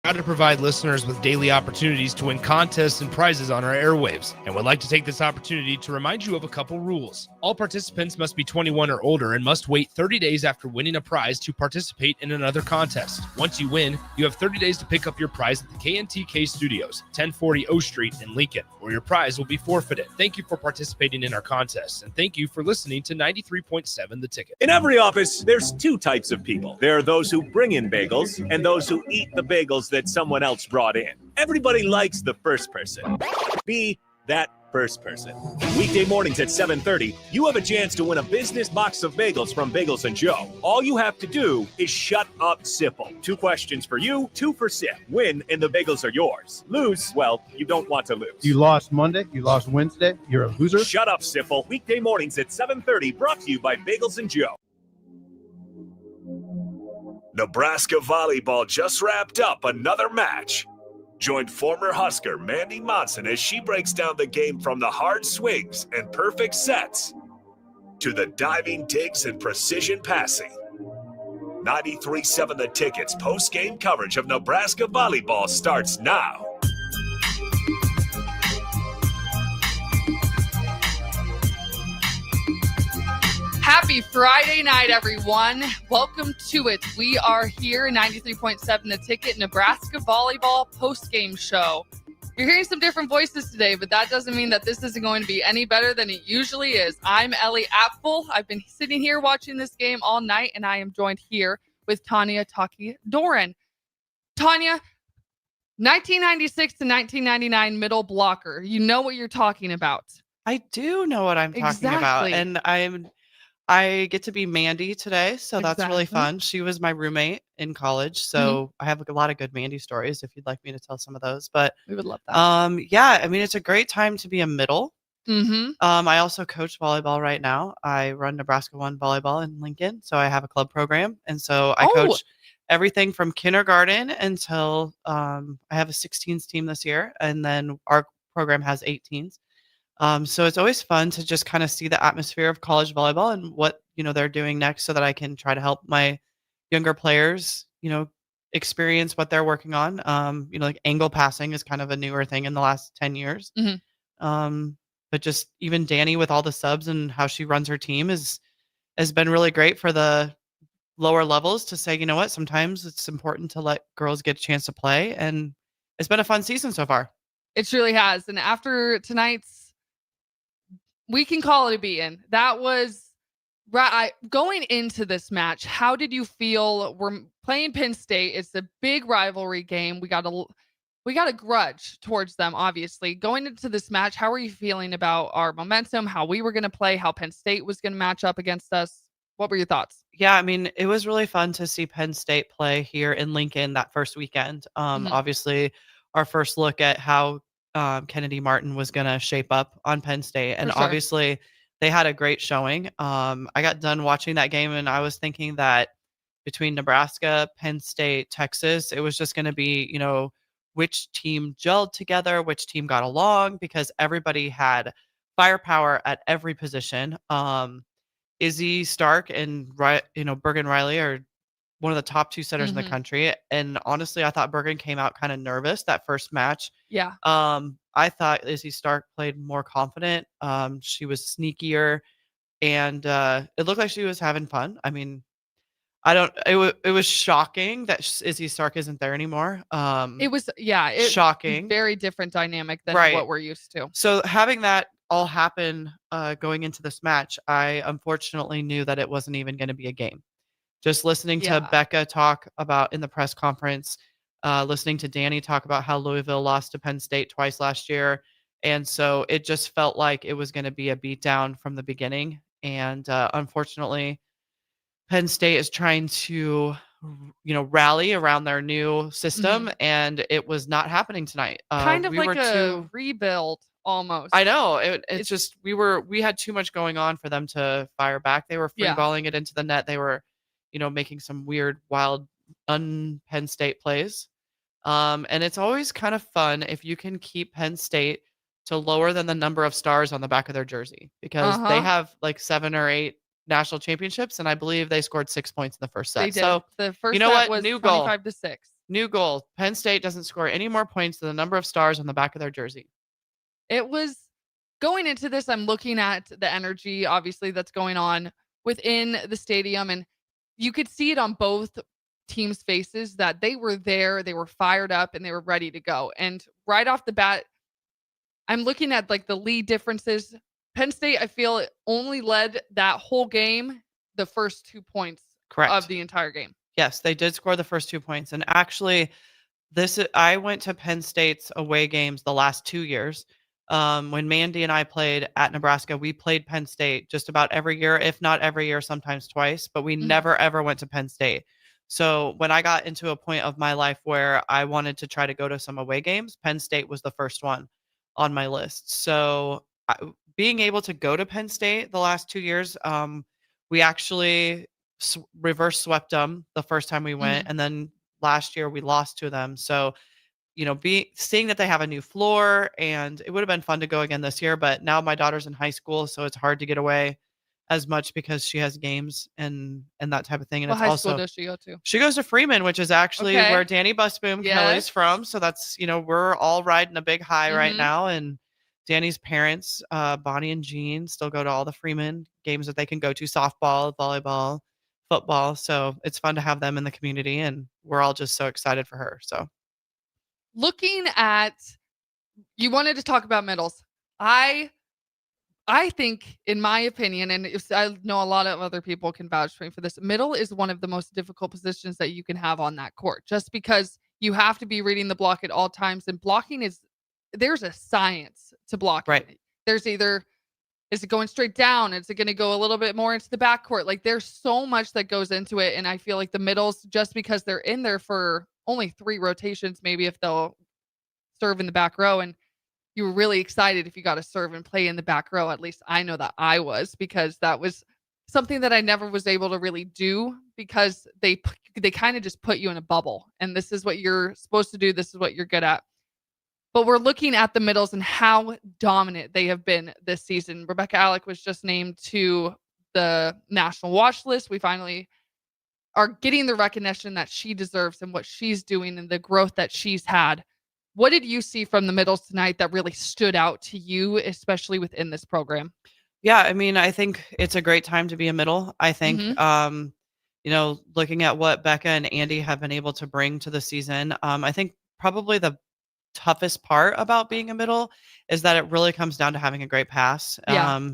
Proud to provide listeners with daily opportunities to win contests and prizes on our airwaves, and would like to take this opportunity to remind you of a couple rules. All participants must be 21 or older and must wait 30 days after winning a prize to participate in another contest. Once you win, you have 30 days to pick up your prize at the KNTK Studios, 1040 O Street in Lincoln, or your prize will be forfeited. Thank you for participating in our contests, and thank you for listening to 93.7 The Ticket. In every office, there's two types of people. There are those who bring in bagels and those who eat the bagels that someone else brought in. Everybody likes the first person. Be that first person. Weekday mornings at 7:30, you have a chance to win a business box of bagels from Bagels and Joe. All you have to do is shut up, Sipple. 2 questions for you, 2 for Sip. Win, and the bagels are yours. Lose, well, you don't want to lose. You lost Monday, you lost Wednesday, you're a loser. Shut up, Sipple. Weekday mornings at 7:30, brought to you by Bagels and Joe. Nebraska Volleyball just wrapped up another match. Join former Husker Mandy Monson as she breaks down the game from the hard swings and perfect sets to the diving digs and precision passing. 93.7 The Ticket's post-game coverage of Nebraska Volleyball starts now. Happy Friday night, everyone. Welcome to it. We are here, 93.7 The Ticket, Nebraska Volleyball post-game show. You're hearing some different voices today, but that doesn't mean that this isn't going to be any better than it usually is. I'm Ellie Apfel. I've been sitting here watching this game all night, and I am joined here with Tanya Taki Doran. Tanya, 1996 to 1999 middle blocker. You know what you're talking about. I do know what I'm talking about, and I get to be Mandy today, so that's really fun. She was my roommate in college, so I have a lot of good Mandy stories if you'd like me to tell some of those. But we would love that. Yeah, I mean, it's a great time to be a middle. I also coach volleyball right now. I run Nebraska Volleyball in Lincoln, so I have a club program, and so I coach everything from kindergarten until I have a 16s team this year, and then our program has 18s. So it's always fun to just kind of see the atmosphere of college volleyball and what, they're doing next so that I can try to help my younger players, experience what they're working on. Like angle passing is kind of a newer thing in the last 10 years. But just even Danny with all the subs and how she runs her team has been really great for the lower levels to say, you know what, sometimes it's important to let girls get a chance to play. And it's been a fun season so far. It truly has. And after tonight's, we can call it a beating. That was right. Going into this match, how did you feel? We're playing Penn State. It's a big rivalry game. We got a grudge towards them, obviously. Going into this match, how were you feeling about our momentum, how we were going to play, how Penn State was going to match up against us? What were your thoughts? Yeah, I mean, it was really fun to see Penn State play here in Lincoln that first weekend. Obviously, our first look at how Kennedy Martin was going to shape up on Penn State. And obviously they had a great showing. I got done watching that game and I was thinking that between Nebraska, Penn State, Texas, it was just going to be, which team gelled together, which team got along, because everybody had firepower at every position. Izzy Stark and Bergen Riley are one of the top 2 setters in the country. And honestly, I thought Bergen came out kind of nervous that first match. Yeah. I thought Izzy Stark played more confident. She was sneakier and it looked like she was having fun. I mean, it was shocking that Izzy Stark isn't there anymore. It was shocking. Very different dynamic than what we're used to. So having that all happen going into this match, I unfortunately knew that it wasn't even going to be a game. Just listening to Becca talk about in the press conference, listening to Danny talk about how Louisville lost to Penn State twice last year. And so it just felt like it was going to be a beatdown from the beginning. And unfortunately, Penn State is trying to, rally around their new system. And it was not happening tonight. Kind of like a rebuild almost. I know. It's just, we had too much going on for them to fire back. They were free-balling it into the net. They were making some weird, wild, un-Penn State plays. And it's always kind of fun if you can keep Penn State to lower than the number of stars on the back of their jersey, because they have like 7 or 8 national championships, and I believe they scored 6 points in the first set. They did. So the first set was New goal. 25-6. New goal. Penn State doesn't score any more points than the number of stars on the back of their jersey. It was going into this, I'm looking at the energy, obviously, that's going on within the stadium. And you could see it on both teams' faces that they were there, they were fired up, and they were ready to go. And right off the bat, I'm looking at like the lead differences. Penn State, I feel, only led that whole game the first 2 points Correct. of the entire game. Yes, they did score the first 2 points. And actually, I went to Penn State's away games the last 2 years. When Mandy and I played at Nebraska, we played Penn State just about every year, if not every year, sometimes twice, but we never, ever went to Penn State. So when I got into a point of my life where I wanted to try to go to some away games, Penn State was the first one on my list. So being able to go to Penn State the last 2 years, we actually reverse swept them the first time we went. And then last year we lost to them. So, seeing that they have a new floor, and it would have been fun to go again this year, but now my daughter's in high school, so it's hard to get away as much because she has games and that type of thing. And What it's high also, school does she go to? She goes to Freeman, which is actually where Danny Busboom Kelly's from. So that's, we're all riding a big high right now. And Danny's parents, Bonnie and Jean, still go to all the Freeman games that they can go to: softball, volleyball, football. So it's fun to have them in the community, and we're all just so excited for her. So looking at, you wanted to talk about middles. I think, in my opinion, and I know a lot of other people can vouch for me for this, middle is one of the most difficult positions that you can have on that court, just because you have to be reading the block at all times. And blocking there's a science to blocking. Right. There's either, is it going straight down? Is it going to go a little bit more into the backcourt? Like, there's so much that goes into it. And I feel like the middles, just because they're in there for only 3 rotations, maybe, if they'll serve in the back row, and you were really excited if you got to serve and play in the back row. At least I know that I was, because that was something that I never was able to really do, because they kind of just put you in a bubble, and this is what you're supposed to do. This is what you're good at. But we're looking at the middles and how dominant they have been this season. Rebecca Alec was just named to the national watch list. We finally are getting the recognition that she deserves and what she's doing and the growth that she's had. What did you see from the middles tonight that really stood out to you, especially within this program? Yeah, I mean, I think it's a great time to be a middle. I think, looking at what Becca and Andy have been able to bring to the season, I think probably the toughest part about being a middle is that it really comes down to having a great pass. Yeah.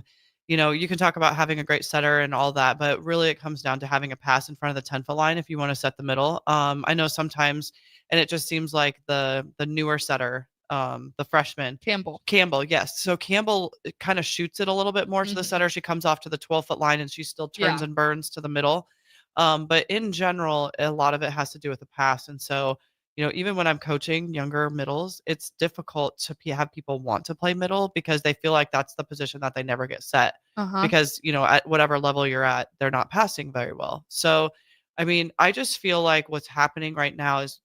You can talk about having a great setter and all that, but really it comes down to having a pass in front of the 10-foot line if you want to set the middle. I know sometimes, and it just seems like the newer setter, the freshman. Campbell, yes. So Campbell kind of shoots it a little bit more to the setter. She comes off to the 12-foot line and she still turns and burns to the middle. But in general, a lot of it has to do with the pass. And so, even when I'm coaching younger middles, it's difficult to have people want to play middle because they feel like that's the position that they never get set. Because, at whatever level you're at, they're not passing very well. So, I mean, I just feel like what's happening right now is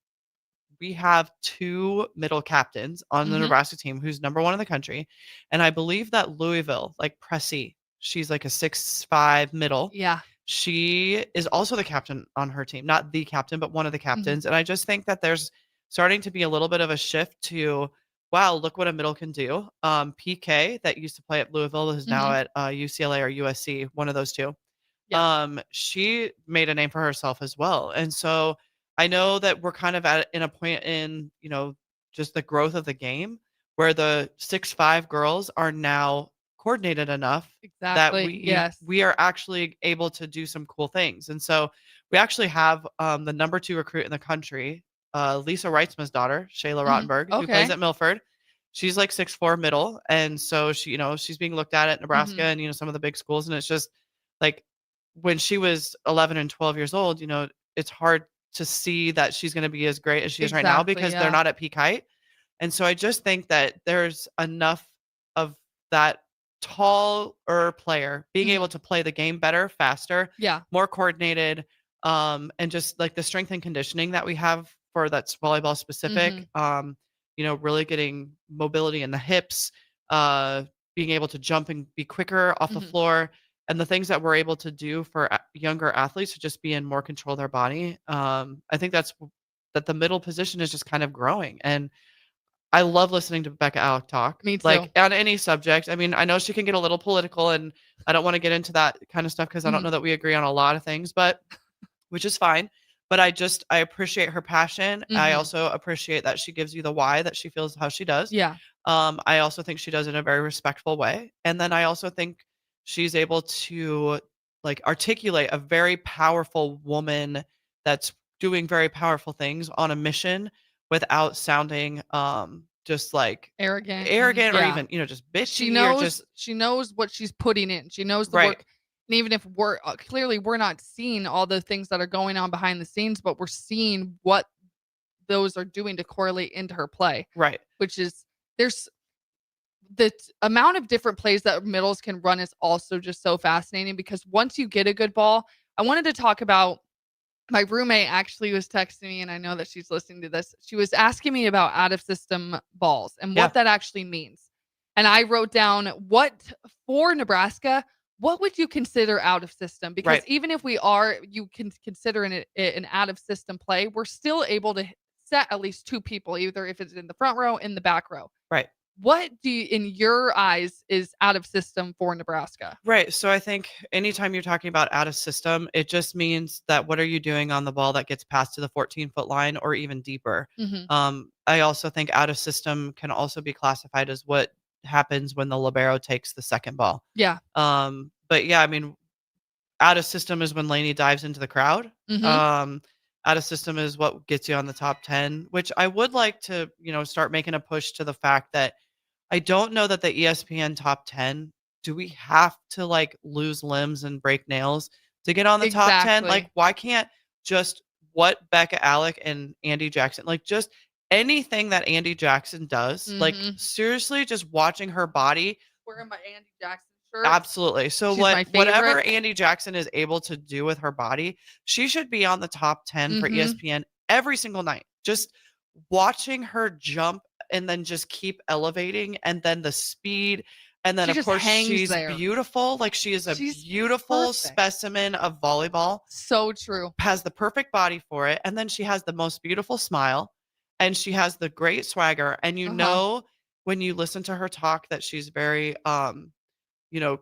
we have 2 middle captains on the Nebraska team who's number 1 in the country. And I believe that Louisville, like Pressy, she's like a 6'5" middle. Yeah. She is also the captain on her team, not the captain, but one of the captains. And I just think that there's starting to be a little bit of a shift to, wow, look what a middle can do. PK, that used to play at Louisville, is now at UCLA or USC, one of those 2. Yeah. She made a name for herself as well. And so I know that we're kind of in a point in, just the growth of the game where the 6'5" girls are now coordinated enough that we are actually able to do some cool things. And so we actually have the number 2 recruit in the country, Lisa Reitzman's daughter, Shayla Rottenberg, who plays at Milford. She's like 6'4" middle. And so she, she's being looked at Nebraska and, some of the big schools. And it's just like when she was 11 and 12 years old, it's hard to see that she's going to be as great as she is right now because they're not at peak height. And so I just think that there's enough of that taller player being able to play the game better, faster, more coordinated, and just like the strength and conditioning that we have for that's volleyball specific, really getting mobility in the hips, being able to jump and be quicker off the floor, and the things that we're able to do for younger athletes to just be in more control of their body. I think that's that the middle position is just kind of growing. And I love listening to Becca Alec talk. Me too. Like on any subject. I mean, I know she can get a little political, and I don't want to get into that kind of stuff because I don't know that we agree on a lot of things, but which is fine. But I appreciate her passion. I also appreciate that she gives you the why that she feels how she does. Yeah. I also think she does it in a very respectful way. And then I also think she's able to like articulate a very powerful woman that's doing very powerful things on a mission without sounding just like arrogant or even, just bitchy. She knows what she's putting in. She knows the Right. work. And even if we're clearly we're not seeing all the things that are going on behind the scenes, but we're seeing what those are doing to correlate into her play. Right. Which is there's the amount of different plays that middles can run is also just so fascinating because once you get a good ball, I wanted to talk about my roommate actually was texting me, and I know that she's listening to this. She was asking me about out of system balls and what that actually means. And I wrote down for Nebraska, what would you consider out of system? Because even if you can consider an out of system play, we're still able to set at least two people, either if it's in the front row, in the back row. Right. What do you, in your eyes, is out of system for Nebraska? Right. So I think anytime you're talking about out of system, it just means that what are you doing on the ball that gets passed to the 14-foot line or even deeper? I also think out of system can also be classified as what happens when the libero takes the second ball. Yeah. But yeah, I mean, out of system is when Lainey dives into the crowd. Out of system is what gets you on the top 10, which I would like to, start making a push to the fact that I don't know that the ESPN top 10, do we have to like lose limbs and break nails to get on the top 10? Like, why can't just what Becca Alec and Andy Jackson, like just anything that Andy Jackson does, like seriously, just watching her body. Wearing my Andy Jackson shirt. Absolutely. So whatever Andy Jackson is able to do with her body, she should be on the top 10 for ESPN every single night. Just watching her jump and then just keep elevating, and then the speed, and then of course she's beautiful. Like she's beautiful specimen of volleyball. So true. Has the perfect body for it, and then she has the most beautiful smile, and she has the great swagger. And when you listen to her talk that she's very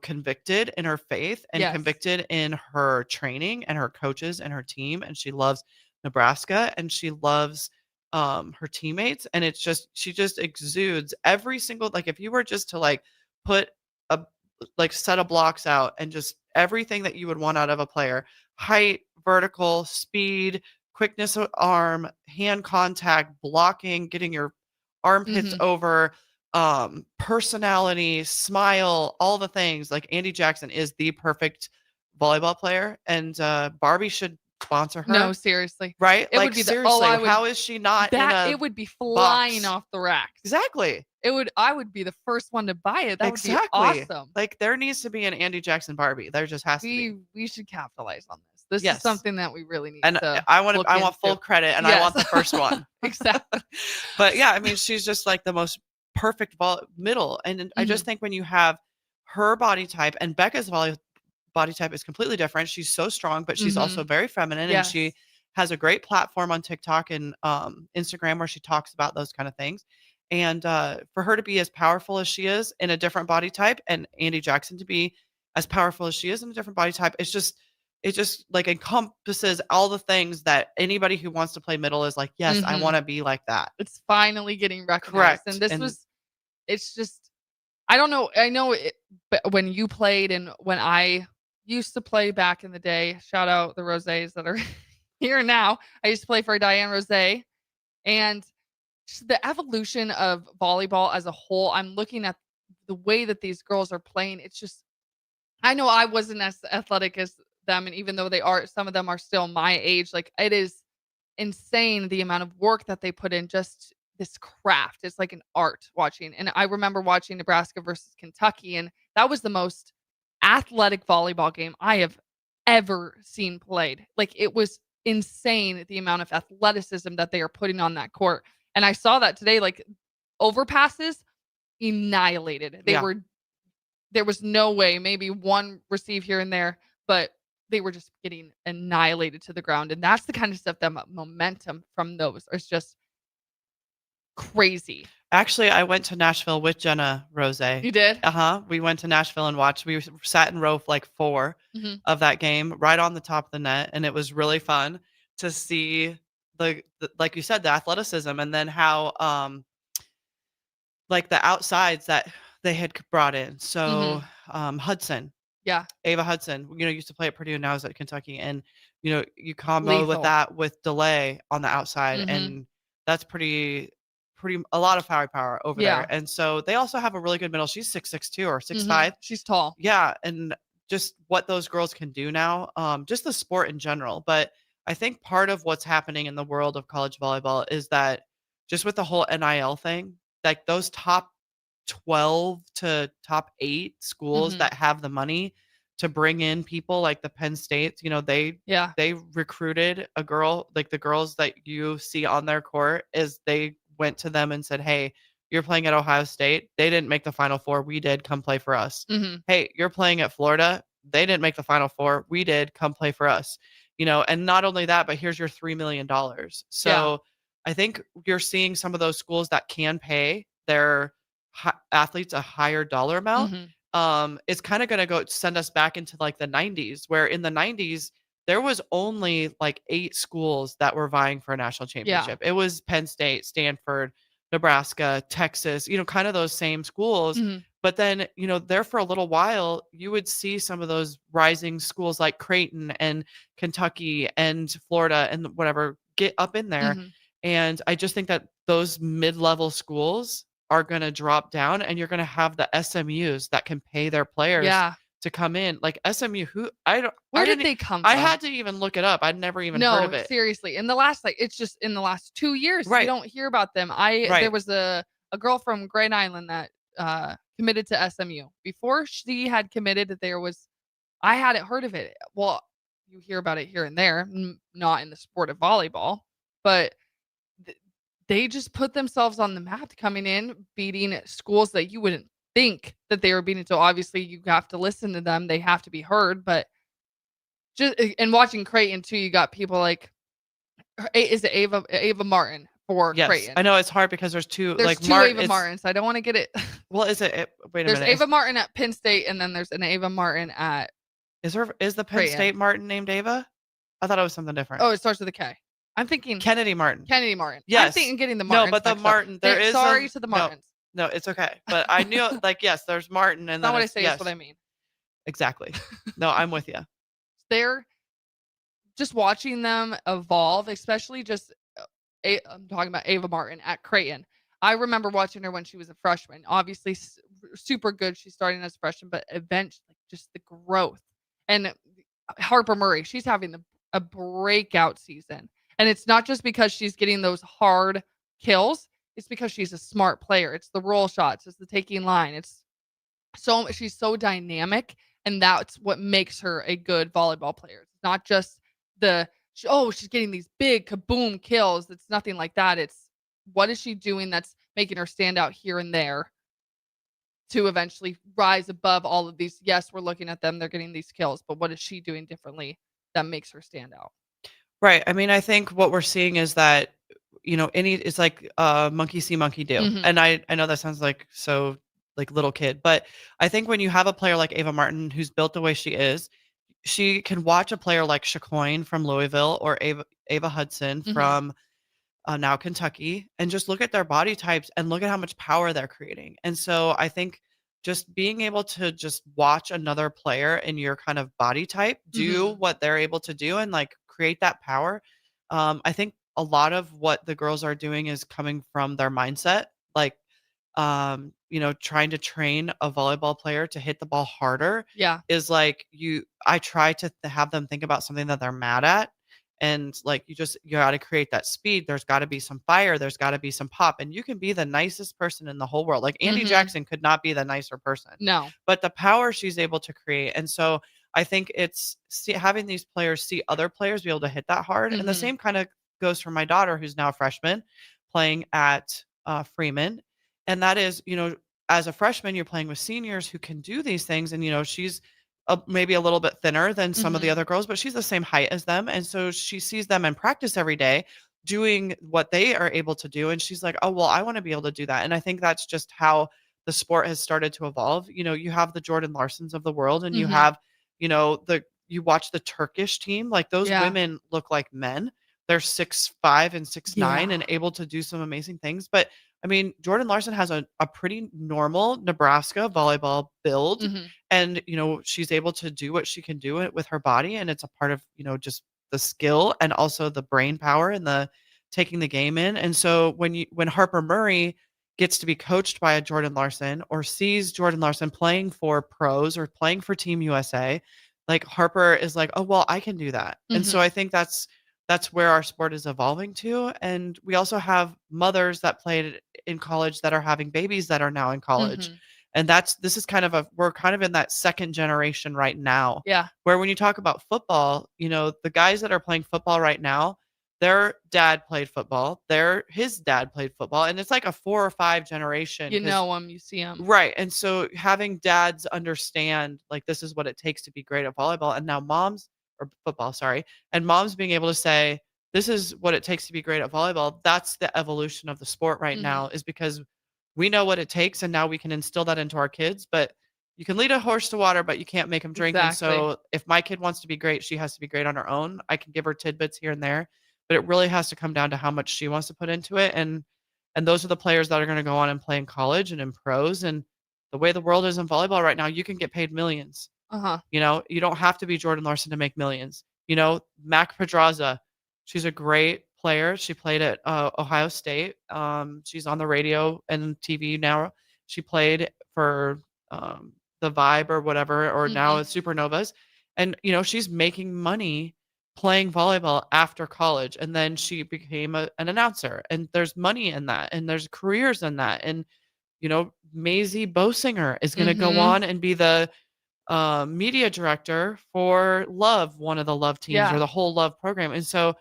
convicted in her faith and convicted in her training and her coaches and her team, and she loves Nebraska and she loves her teammates, and it's just she just exudes every single, like if you were just to like put a set of blocks out and just everything that you would want out of a player: height, vertical, speed, quickness of arm, hand contact, blocking, getting your armpits over, personality, smile, all the things. Like Andy Jackson is the perfect volleyball player, and Barbie should sponsor her. No, seriously. Right? It would be seriously, how is she not it would be flying off the racks. Exactly. I would be the first one to buy it. That would be awesome. Like there needs to be an Andy Jackson Barbie. There just has to be. We should capitalize on this. This is something that we really need to I want full credit, and I want the first one. Exactly. But yeah, I mean, she's just like the most perfect middle. And I just think when you have her body type, and Becca's body type is completely different. She's so strong, but she's also very feminine, and she has a great platform on TikTok and Instagram where she talks about those kind of things. And for her to be as powerful as she is in a different body type, and Andy Jackson to be as powerful as she is in a different body type, it just like encompasses all the things that anybody who wants to play middle is like, yes, I want to be like that. It's finally getting recognized. Correct. And it's just, I don't know. I know when you played and when I used to play back in the day, shout out the Rosés that are here now. I used to play for Diane Rosé, and the evolution of volleyball as a whole, I'm looking at the way that these girls are playing. It's just, I know I wasn't as athletic as them, and even though some of them are still my age, like it is insane the amount of work that they put in just this craft. It's like an art watching. And I remember watching Nebraska versus Kentucky, and that was the most athletic volleyball game I have ever seen played. Like it was insane the amount of athleticism that they are putting on that court. And I saw that today, like overpasses annihilated. There was no way, maybe one receive here and there, but they were just getting annihilated to the ground. And that's the kind of stuff that momentum from those is just crazy. Actually, I went to Nashville with Jenna Rose. You did? We went to Nashville and watched. We sat in row like 4 of that game, right on the top of the net, and it was really fun to see the like you said, the athleticism, and then how like the outsides that they had brought in. So Hudson, Ava Hudson, used to play at Purdue, now is at Kentucky, and you combo with that with delay on the outside, and that's pretty a lot of firepower over there. And so they also have a really good middle. She's 6'6" or 6'5". She's tall. Yeah, and just what those girls can do now, just the sport in general. But I think part of what's happening in the world of college volleyball is that just with the whole NIL thing, like those top 12 to top 8 schools that have the money to bring in people like the Penn States, they recruited a girl, like the girls that you see on their court is they went to them and said, hey, you're playing at Ohio State. They didn't make the Final Four. We did. Come play for us. Hey, you're playing at Florida. They didn't make the Final Four. We did. Come play for us. And not only that, but here's your $3 million. So I think you're seeing some of those schools that can pay their athletes a higher dollar amount. It's kind of going to go send us back into like the 90s, where in the 90s, there was only like 8 schools that were vying for a national championship. It was Penn State, Stanford, Nebraska, Texas, kind of those same schools. But then, there for a little while, you would see some of those rising schools like Creighton and Kentucky and Florida and whatever get up in there. And I just think that those mid-level schools are going to drop down, and you're going to have the SMUs that can pay their players to come in. Like SMU, where did they come from? I had to even look it up. I'd never even heard of it. Seriously. In the last, it's just in the last 2 years, you don't hear about them. There was a girl from Grand Island that committed to SMU. Before she had committed, I hadn't heard of it. Well, you hear about it here and there, not in the sport of volleyball, but they just put themselves on the map coming in, beating schools that you wouldn't think that they were beating. So obviously you have to listen to them. They have to be heard. But just and watching Creighton too, you got people like, is it Ava Martin for Creighton? I know it's hard because there's two Ava Martins. I don't want to get it. Well, wait a minute. There's Ava Martin at Penn State, and then there's an Ava Martin at. Is the Penn Creighton. State Martin named Ava? I thought it was something different. Oh, it starts with a K. I'm thinking Kennedy Martin. Yes. I'm thinking getting the Martins. No, but the Martin. Sorry to the Martins. No, it's okay. But I knew, yes, there's Martin, and not what I say. Is what I mean. Exactly. No, I'm with you. They're just watching them evolve, especially I'm talking about Ava Martin at Creighton. I remember watching her when she was a freshman. Obviously, super good. She's starting as a freshman, but eventually, just the growth. And Harper Murray, she's having a breakout season. And it's not just because she's getting those hard kills. It's because she's a smart player. It's the roll shots. It's the taking line. She's so dynamic. And that's what makes her a good volleyball player. It's not just she's getting these big kaboom kills. It's nothing like that. It's what is she doing that's making her stand out here and there to eventually rise above all of these. Yes, we're looking at them. They're getting these kills. But what is she doing differently that makes her stand out? Right. I mean, I think what we're seeing is that, it's like monkey see, monkey do. And I know that sounds like so like little kid, but I think when you have a player like Ava Martin, who's built the way she is, she can watch a player like Shacoin from Louisville or Ava Hudson from now Kentucky, and just look at their body types and look at how much power they're creating. And so I think just being able to just watch another player in your kind of body type do what they're able to do and like create that power. I think a lot of what the girls are doing is coming from their mindset, like trying to train a volleyball player to hit the ball harder is like I try to have them think about something that they're mad at. And like, you got to create that speed. There's got to be some fire. There's got to be some pop. And you can be the nicest person in the whole world. Like Andy Jackson could not be the nicer person. No. But the power she's able to create. And so I think it's having these players see other players be able to hit that hard. And the same kind of goes for my daughter, who's now a freshman playing at Freeman. And that is, as a freshman, you're playing with seniors who can do these things. And, she's maybe a little bit thinner than some of the other girls, but she's the same height as them. And so she sees them in practice every day doing what they are able to do. And she's like, oh, well, I want to be able to do that. And I think that's just how the sport has started to evolve. You have the Jordan Larsons of the world, and you have, you watch the Turkish team, like those women look like men. They're 6'5" and 6'9" and able to do some amazing things. But I mean, Jordan Larson has a pretty normal Nebraska volleyball build, and, she's able to do what she can do it with her body. And it's a part of, just the skill and also the brain power and the taking the game in. And so when Harper Murray gets to be coached by a Jordan Larson, or sees Jordan Larson playing for pros or playing for Team USA, like Harper is like, oh, well, I can do that. And so I think that's where our sport is evolving to. And we also have mothers that played in college that are having babies that are now in college. And this is we're kind of in that second generation right now. Yeah. Where when you talk about football, the guys that are playing football right now, their dad played football. His dad played football. And it's like a 4 or 5 generation. You know them, you see them. Right. And so having dads understand, like, this is what it takes to be great at volleyball. And now football, sorry. And moms being able to say, this is what it takes to be great at volleyball. That's the evolution of the sport right now, is because we know what it takes, and now we can instill that into our kids. But you can lead a horse to water, but you can't make him drink. Exactly. And so if my kid wants to be great, she has to be great on her own. I can give her tidbits here and there, but it really has to come down to how much she wants to put into it. And those are the players that are going to go on and play in college and in pros. And the way the world is in volleyball right now, you can get paid millions. You don't have to be Jordan Larson to make millions. Mac Pedraza, she's a great player. She played at Ohio State. She's on the radio and TV now. She played for the Vibe or whatever, or now it's Supernovas. And, she's making money playing volleyball after college. And then she became an announcer, and there's money in that, and there's careers in that. And, Maisie Bosinger is going to go on and be the media director for Love, one of the Love teams, or the whole Love program. And so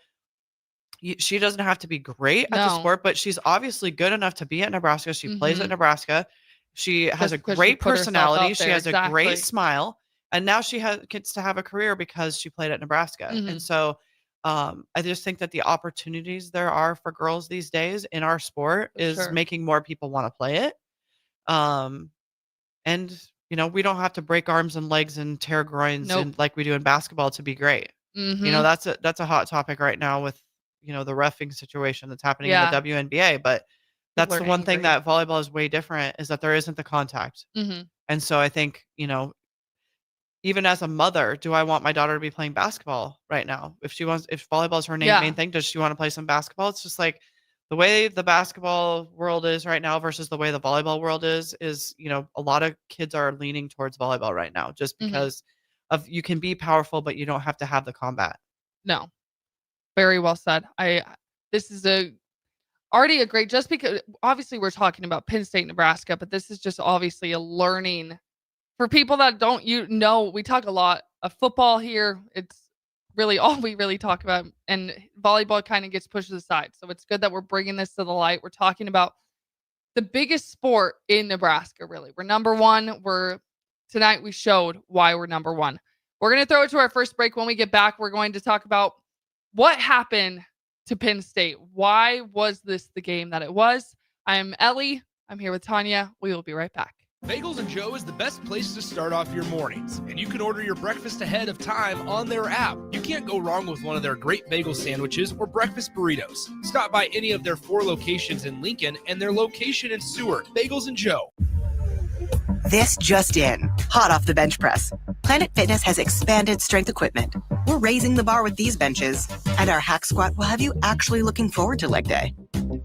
she doesn't have to be great at the sport, but she's obviously good enough to be at Nebraska. She plays at Nebraska. She has a great personality. She has a great smile. And now she gets to have a career because she played at Nebraska. And so I just think that the opportunities there are for girls these days in our sport is making more people want to play it. And we don't have to break arms and legs and tear groins and like we do in basketball to be great. That's a hot topic right now with, the reffing situation that's happening in the WNBA. But that's the one thing that volleyball is way different, is that there isn't the contact. And so I think, even as a mother, do I want my daughter to be playing basketball right now? If volleyball is her main thing, does she want to play some basketball? It's just like the way the basketball world is right now versus the way the volleyball world is, a lot of kids are leaning towards volleyball right now, just because of, you can be powerful, but you don't have to have the combat. No. Very well said. This is already a great, just because obviously we're talking about Penn State, Nebraska, but this is just obviously a learning for people that don't, we talk a lot of football here. It's really all we really talk about, and volleyball kind of gets pushed to the side. So it's good that we're bringing this to the light. We're talking about the biggest sport in Nebraska, really. We're number one. Tonight we showed why we're number one. We're going to throw it to our first break. When we get back, we're going to talk about what happened to Penn State. Why was this the game that it was? I'm Ellie. I'm here with Tanya. We will be right back. Bagels and Joe is the best place to start off your mornings, and you can order your breakfast ahead of time on their app. You can't go wrong with one of their great bagel sandwiches or breakfast burritos. Stop by any of their 4 locations in Lincoln and their location in Seward. Bagels and Joe. This just in, hot off the bench press. Planet Fitness has expanded strength equipment. We're raising the bar with these benches, and our hack squat will have you actually looking forward to leg day.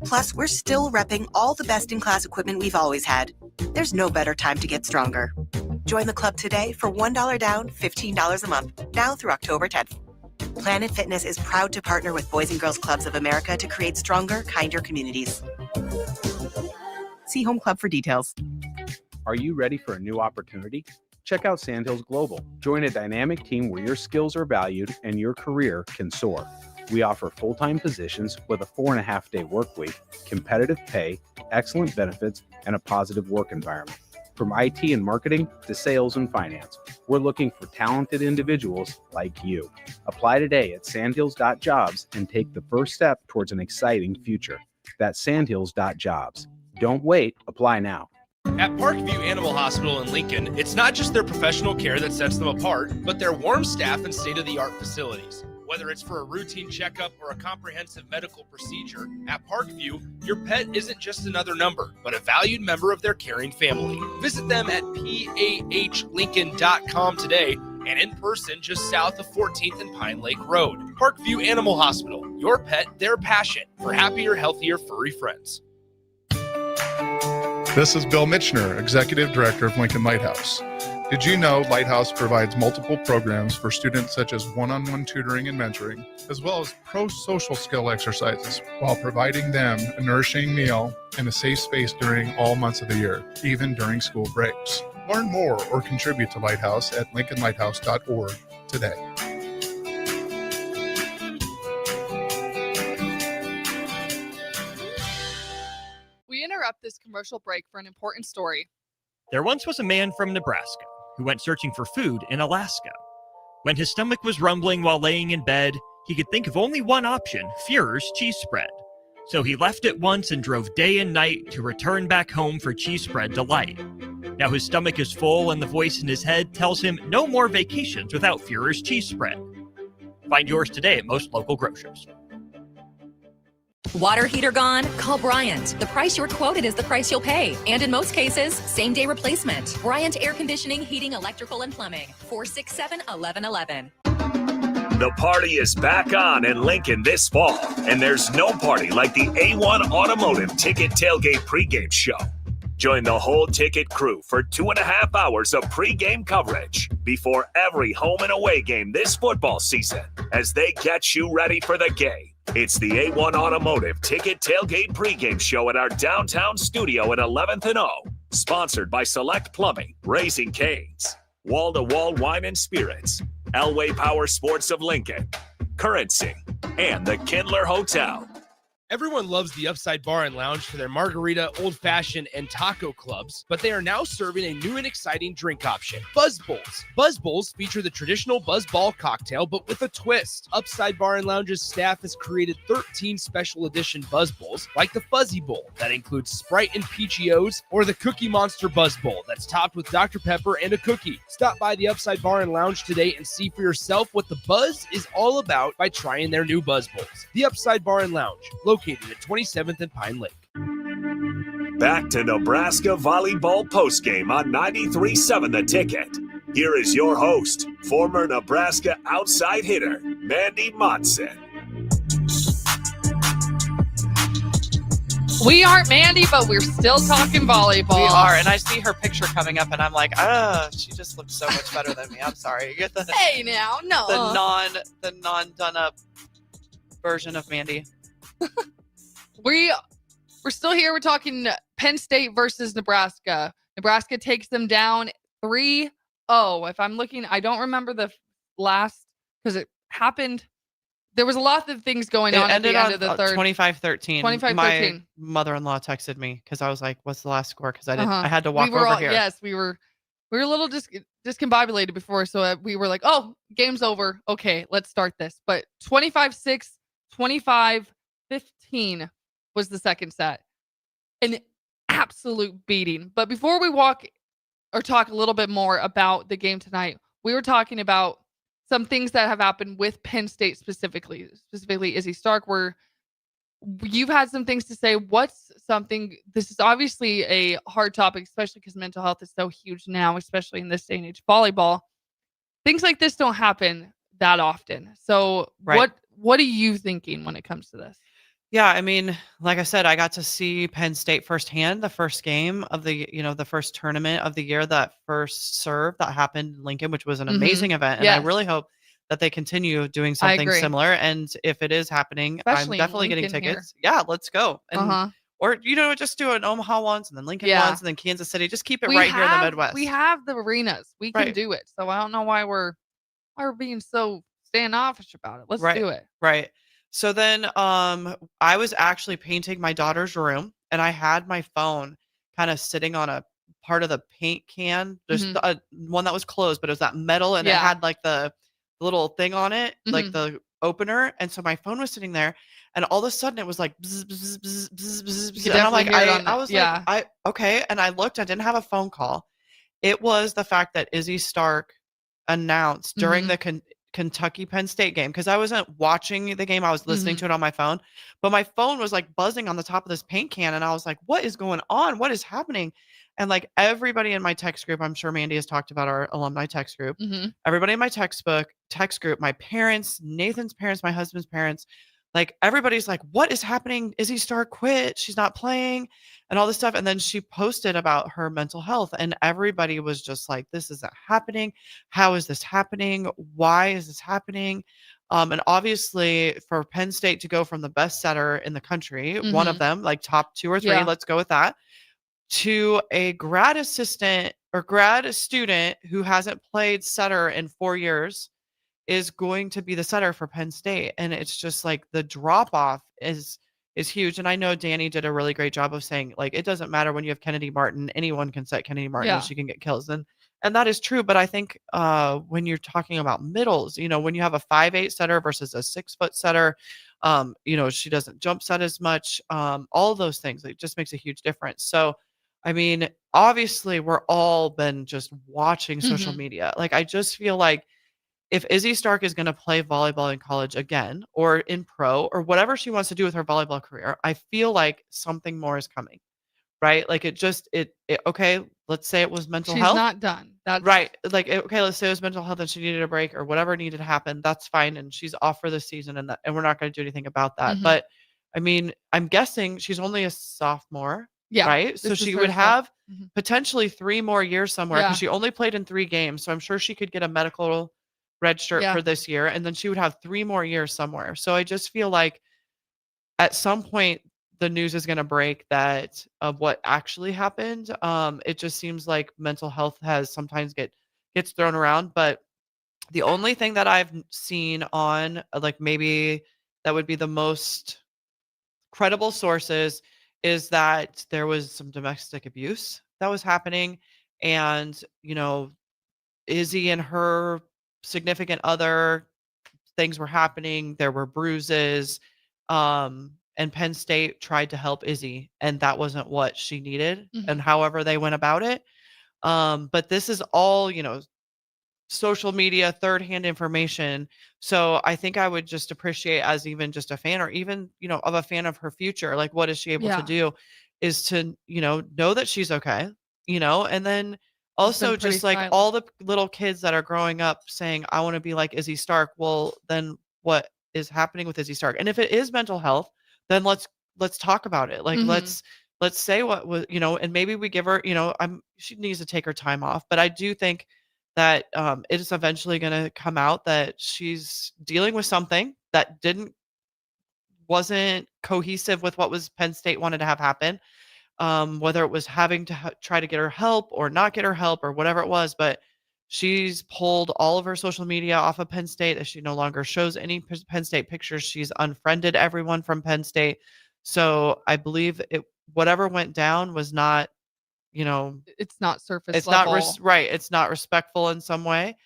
Plus, we're still repping all the best-in-class equipment we've always had. There's no better time to get stronger. Join the club today for $1 down, $15 a month, now through October 10th. Planet Fitness is proud to partner with Boys and Girls Clubs of America to create stronger, kinder communities. See Home Club for details. Are you ready for a new opportunity? Check out Sandhills Global. Join a dynamic team where your skills are valued and your career can soar. We offer full-time positions with a 4.5-day work week, competitive pay, excellent benefits, and a positive work environment. From IT and marketing to sales and finance, we're looking for talented individuals like you. Apply today at sandhills.jobs and take the first step towards an exciting future. That's sandhills.jobs. Don't wait, apply now. At Parkview Animal Hospital in Lincoln, it's not just their professional care that sets them apart, but their warm staff and state-of-the-art facilities. Whether it's for a routine checkup or a comprehensive medical procedure, at Parkview, your pet isn't just another number, but a valued member of their caring family. Visit them at pahlincoln.com today and in person just south of 14th and Pine Lake Road. Parkview Animal Hospital, your pet, their passion for happier, healthier, furry friends. This is Bill Mitchner, Executive Director of Lincoln Lighthouse. Did you know Lighthouse provides multiple programs for students such as one-on-one tutoring and mentoring, as well as pro-social skill exercises, while providing them a nourishing meal and a safe space during all months of the year, even during school breaks? Learn more or contribute to Lighthouse at lincolnlighthouse.org today. We interrupt this commercial break for an important story. There once was a man from Nebraska who went searching for food in Alaska. When his stomach was rumbling while laying in bed, he could think of only one option, Führer's cheese spread. So he left at once and drove day and night to return back home for cheese spread delight. Now his stomach is full and the voice in his head tells him no more vacations without Führer's cheese spread. Find yours today at most local grocers. Water heater gone? Call Bryant. The price you're quoted is the price you'll pay. And in most cases, same-day replacement. Bryant Air Conditioning, Heating, Electrical, and Plumbing. 467-1111. The party is back on in Lincoln this fall, and there's no party like the A1 Automotive Ticket Tailgate pregame show. Join the whole ticket crew for 2.5 hours of pregame coverage before every home and away game this football season as they get you ready for the game. It's the A1 Automotive Ticket Tailgate pregame show at our downtown studio at 11th and O. Sponsored by Select Plumbing, Raising Cane's, Wall to Wall Wine and Spirits, Elway Power Sports of Lincoln, Currency, and the Kindler Hotel. Everyone loves the Upside Bar and Lounge for their margarita, old-fashioned, and taco clubs, but they are now serving a new and exciting drink option, Buzz Bowls. Buzz Bowls feature the traditional Buzz Ball cocktail, but with a twist. Upside Bar and Lounge's staff has created 13 special edition Buzz Bowls, like the Fuzzy Bowl, that includes Sprite and Peachios, or the Cookie Monster Buzz Bowl, that's topped with Dr. Pepper and a cookie. Stop by the Upside Bar and Lounge today and see for yourself what the buzz is all about by trying their new Buzz Bowls. The Upside Bar and Lounge, located at 27th and Pine Lake. Back to Nebraska Volleyball postgame on 93.7 The Ticket. Here is your host, former Nebraska outside hitter, Mandy Monson. We aren't Mandy, but we're still talking volleyball. We are, and I see her picture coming up, and I'm like, she just looks so much better than me. I'm sorry. You're the hey now, no, the non done up version of Mandy. We're still here. We're talking Penn State versus Nebraska. Nebraska takes them down 3-0. If I'm looking, I don't remember the last because it happened. There was a lot of things going on at the end of the third. 25-13. 25-13. My mother-in-law texted me because I was like, "What's the last score?" Because I had to walk over here. Yes, we were a little discombobulated before, so we were like, "Oh, game's over. Okay, let's start this." But 25-6, 25-15 was the second set. An absolute beating. But before we talk a little bit more about the game tonight, we were talking about some things that have happened with Penn State specifically Izzy Stark, where you've had some things to say. What's something, this is obviously a hard topic, especially because mental health is so huge now, especially in this day and age. Volleyball, things like this don't happen that often. So right. What are you thinking when it comes to this? Yeah, I mean, like I said, I got to see Penn State firsthand, the first game of the first tournament of the year, that first serve that happened in Lincoln, which was an amazing event. And I really hope that they continue doing something similar. And if it is happening, especially I'm definitely getting tickets. Here. Yeah, let's go. And or, just do an Omaha once and then Lincoln once and then Kansas City. Just keep it here in the Midwest. We have the arenas. We can do it. So I don't know why we're being so standoffish about it. Let's do it. Right. So then I was actually painting my daughter's room, and I had my phone kind of sitting on a part of the paint can. There's one that was closed, but it was that metal, and it had like the little thing on it, like the opener. And so my phone was sitting there, and all of a sudden it was like bzz, bzz, bzz, bzz, bzz, bzz. And I'm like, I was like, okay. And I looked, I didn't have a phone call. It was the fact that Izzy Stark announced during the Kentucky Penn State game, because I wasn't watching the game, I was listening to it on my phone, but my phone was like buzzing on the top of this paint can, and I was like, what is going on? What is happening? And like everybody in my text group, I'm sure Mandy has talked about our alumni text group, everybody in my text group, my parents, Nathan's parents, my husband's parents, like everybody's like, what is happening? Izzy Stark quit, she's not playing, and all this stuff. And then she posted about her mental health, and everybody was just like, this isn't happening. How is this happening? Why is this happening? And obviously for Penn State to go from the best setter in the country, one of them, like top 2 or 3, let's go with that, to a grad assistant or grad student who hasn't played setter in 4 years is going to be the setter for Penn State. And it's just like the drop off is huge. And I know Danny did a really great job of saying, like, it doesn't matter when you have Kennedy Martin, anyone can set Kennedy Martin and she can get kills. And that is true. But I think when you're talking about middles, you know, when you have a 5'8" setter versus a 6-foot setter, you know, she doesn't jump set as much. All those things, it just makes a huge difference. So, I mean, obviously we're all been just watching social media. Like, I just feel like if Izzy Stark is going to play volleyball in college again, or in pro, or whatever she wants to do with her volleyball career, I feel like something more is coming, right? Like okay, let's say it was mental health. She's not done. That's right. Like, okay, let's say it was mental health and she needed a break or whatever needed to happen. That's fine. And she's off for the season, and we're not going to do anything about that. But I mean, I'm guessing she's only a sophomore. Yeah. Right. So she would have potentially 3 more years somewhere, because she only played in 3 games. So I'm sure she could get a medical red shirt for this year, and then she would have 3 more years somewhere. So I just feel like at some point the news is going to break that of what actually happened. It just seems like mental health has sometimes gets thrown around, but the only thing that I've seen on like maybe that would be the most credible sources is that there was some domestic abuse that was happening, and you know, Izzy and her significant other, things were happening, there were bruises, and Penn State tried to help Izzy, and that wasn't what she needed, and however they went about it. But this is all, you know, social media, third-hand information. So I think I would just appreciate, as even just a fan, or even, you know, of a fan of her future, like, what is she able to do, is to, you know that she's okay, you know, and then also just like all the little kids that are growing up saying, I want to be like Izzy Stark. Well, then what is happening with Izzy Stark? And if it is mental health, then let's talk about it. Like, let's say what was, you know, and maybe we give her, you know, she needs to take her time off, but I do think that it is eventually going to come out that she's dealing with something that wasn't cohesive with what was Penn State wanted to have happen. Whether it was having to try to get her help or not get her help or whatever it was, but she's pulled all of her social media off of Penn State, as she no longer shows any Penn State pictures. She's unfriended everyone from Penn State. So I believe whatever went down was not, you know, it's not surface it's level. not right. It's not respectful in some way.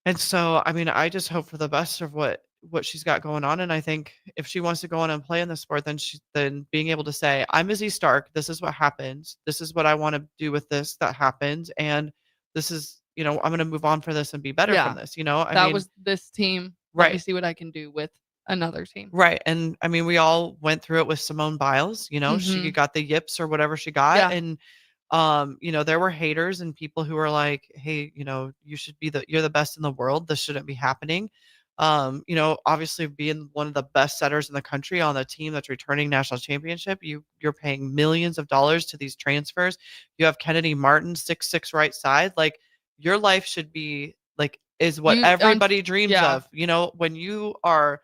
And so, I mean, I just hope for the best of what she's got going on. And I think if she wants to go on and play in the sport, then being able to say, I'm Izzy Stark, this is what happened, this is what I want to do with this that happened, and this is, you know, I'm going to move on for this and be better from this, you know. I mean, was this team. Right. Let me see what I can do with another team. Right. And I mean, we all went through it with Simone Biles, you know, she got the yips or whatever she got. And you know, there were haters and people who were like, hey, you know, you're the best in the world, this shouldn't be happening. You know, obviously being one of the best setters in the country on the team that's returning national championship, you're paying millions of dollars to these transfers. You have Kennedy Martin, 6'6" right side. Like, your life should be like, is what everybody dreams of. You know, when you are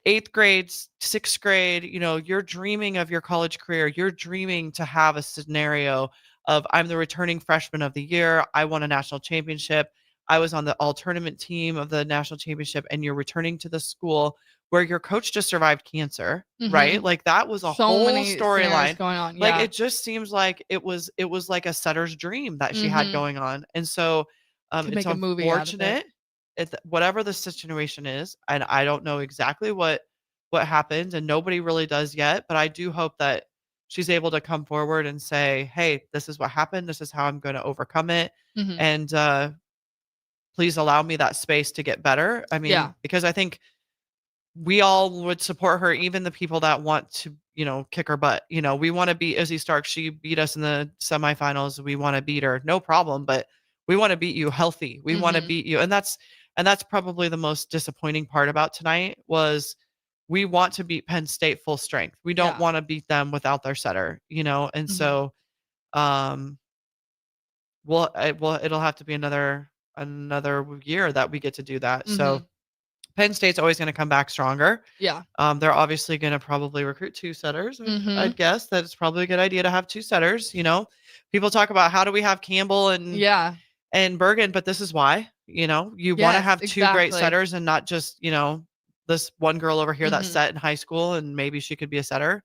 8th grade, 6th grade, you know, you're dreaming of your college career. You're dreaming to have a scenario of, I'm the returning freshman of the year, I won a national championship, I was on the all tournament team of the national championship, and you're returning to the school where your coach just survived cancer, Mhm. right? Like that was a So whole many scenarios storyline going on. like Yeah. it just seems like it was like a setter's dream that she had Mhm. going on. And so Could it's make a movie out of it. unfortunate whatever the situation is, and I don't know exactly what happened, and nobody really does yet, but I do hope that she's able to come forward and say, hey, this is what happened, this is how I'm going to overcome it, Mhm. and please allow me that space to get better. I mean, Yeah. because I think we all would support her, even the people that want to, kick her butt. We want to beat Izzy Stark. She beat us in the semifinals. We want to beat her. No problem. But we want to beat you healthy. We want to Mhm. beat you. And that's probably the most disappointing part about tonight was we want to beat Penn State full strength. We don't Yeah. want to beat them without their setter, and Mhm. so it'll have to be another year that we get to do that. So Mhm. Penn State's always going to come back stronger. Yeah. They're obviously going to probably recruit 2 setters. Mhm. I'd guess that it's probably a good idea to have 2 setters. People talk about how do we have Campbell Yeah. and Bergen, but this is why. You want to Yes, have 2 great exactly. setters and not just this one girl over here that Mhm. set in high school and maybe she could be a setter.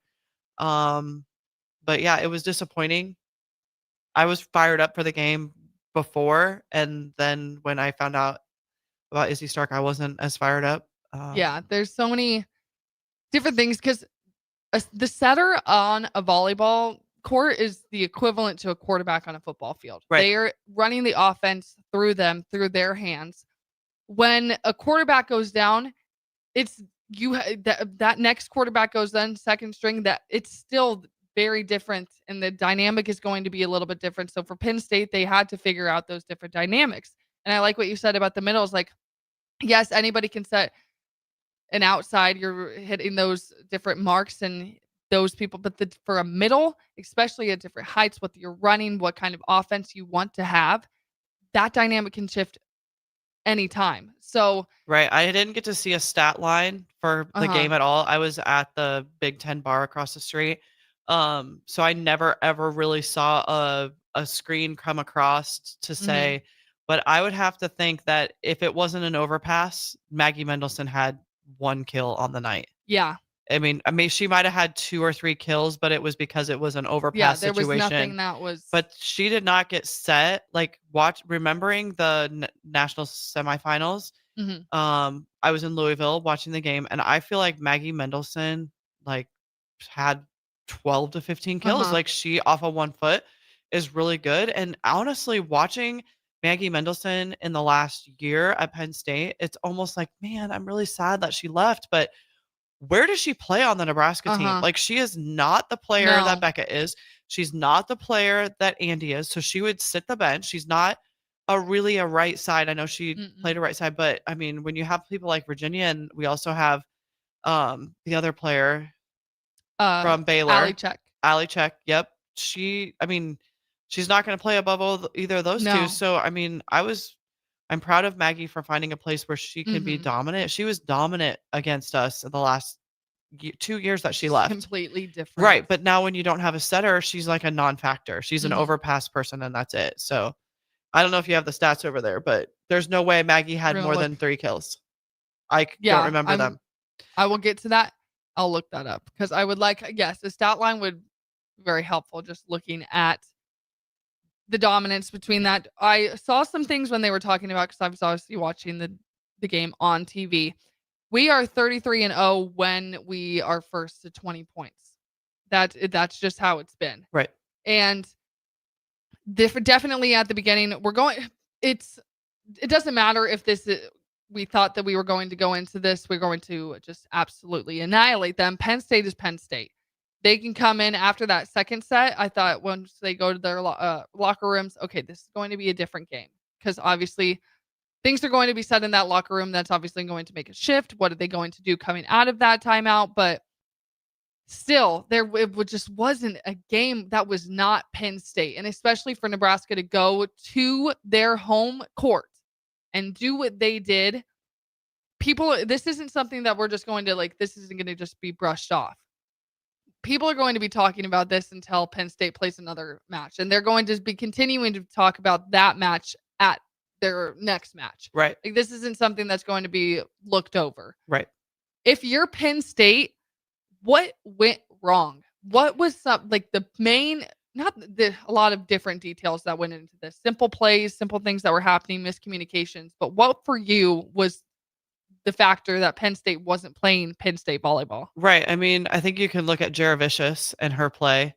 But yeah, it was disappointing. I was fired up for the game before, and then when I found out about Izzy Stark, I wasn't as fired up. Yeah. There's so many different things because the setter on a volleyball court is the equivalent to a quarterback on a football field. Right. They're running the offense through their hands. When a quarterback goes down, it's that next quarterback goes then second string, that it's still very different and the dynamic is going to be a little bit different. So for Penn State, they had to figure out those different dynamics. And I like what you said about the middles. Like, yes, anybody can set an outside, you're hitting those different marks and those people, but for a middle, especially at different heights, what you're running, what kind of offense you want to have, that dynamic can shift anytime. So Right. I didn't get to see a stat line for the game at all. I was at the Big Ten bar across the street. So I never ever really saw a screen come across to say, but I would have to think that if it wasn't an overpass, Maggie Mendelson had 1 kill on the night. yeah. I mean, she might have had 2 or 3 kills, but it was because it was an overpass Yeah, there situation. was nothing that was. But she did not get set. Like remembering the national semifinals. Mhm. I was in Louisville watching the game, and I feel like Maggie Mendelson like had 12 to 15 kills. Like she off of 1 foot is really good. And honestly, watching Maggie Mendelson in the last year at Penn State, it's almost like, man, I'm really sad that she left. But where does she play on the Nebraska team? Like she is not the player that No. Becca is. She's not the player that Andy is. So she would sit the bench. She's not a right side. I know she played a right side, but I mean, when you have people like Virginia, and we also have the other player from Baylor, Ali Check. Yep. She's not going to play above either of those 2. So, I mean, I'm proud of Maggie for finding a place where she can be dominant. She was dominant against us in the last 2 years that she left. Completely different. Right. But now when you don't have a setter, she's like a non-factor. She's an overpass person and that's it. So I don't know if you have the stats over there, but there's no way Maggie had more than 3 kills. I don't remember them. I will get to that. I'll look that up because I would the stat line would be very helpful just looking at the dominance between that. I saw some things when they were talking about, because I was obviously watching the game on TV. We are 33-0 when we are first to 20 points. That's just how it's been. Right. And definitely at the beginning, it doesn't matter if we thought that we were going to go into this, we're going to just absolutely annihilate them. Penn State is Penn State. They can come in after that second set. I thought once they go to their locker rooms, okay, this is going to be a different game, because obviously things are going to be said in that locker room. That's obviously going to make a shift. What are they going to do coming out of that timeout? But still, it just wasn't a game that was not Penn State. And especially for Nebraska to go to their home court and do what they did. This isn't something that we're just going to this isn't going to just be brushed off. People are going to be talking about this until Penn State plays another match. And they're going to be continuing to talk about that match at their next match. Right. This isn't something that's going to be looked over. Right. if you're Penn State, what went wrong? What was the main, a lot of different details that went into this. Simple plays, simple things that were happening, miscommunications. But what for you was the factor that Penn State wasn't playing Penn State volleyball? Right. I mean, I think you can look at Jaravicious and her play.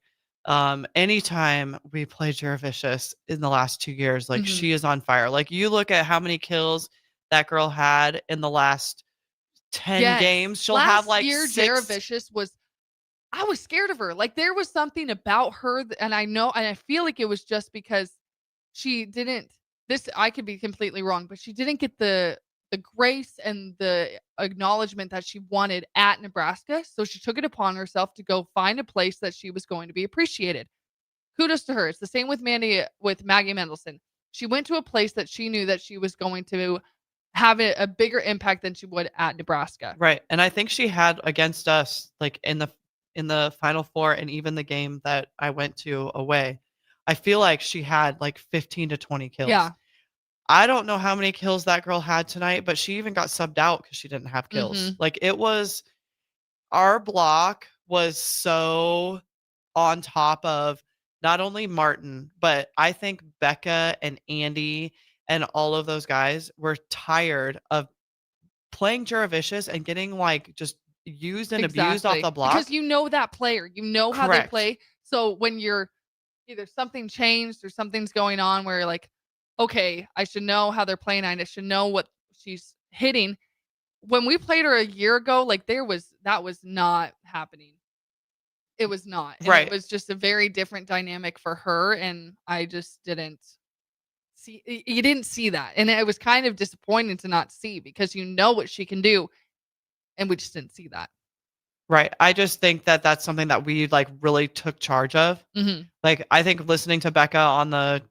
Anytime we play Jaravicious in the last 2 years, like she is on fire. Like you look at how many kills that girl had in the last 10 games. She'll have like year, 6. Jaravicious I was scared of her. Like there was something about her, and I feel like it was just because she didn't. I could be completely wrong, but she didn't get the grace and the acknowledgement that she wanted at Nebraska. So she took it upon herself to go find a place that she was going to be appreciated. Kudos to her. It's the same with Maggie Mendelson. She went to a place that she knew that she was going to have a bigger impact than she would at Nebraska. Right. And I think she had against us, like in the Final Four and even the game that I went to away, I feel like she had like 15 to 20 kills. Yeah. I don't know how many kills that girl had tonight, but she even got subbed out because she didn't have kills. Like our block was so on top of not only Martin, but I think Becca and Andy and all of those guys were tired of playing Jaravicious and getting like just used and abused off the block. Because you know that player. You know how they play. So when you're either something changed or something's going on where you're like, okay, I should know how they're playing. I should know what she's hitting. When we played her a year ago, like that was not happening. It was not. And right. It was just a very different dynamic for her. And I just didn't see, you didn't see that. And it was kind of disappointing to not see because you know what she can do. And we just didn't see that. Right. I just think that that's something that we like really took charge of. Like, I think listening to Becca on the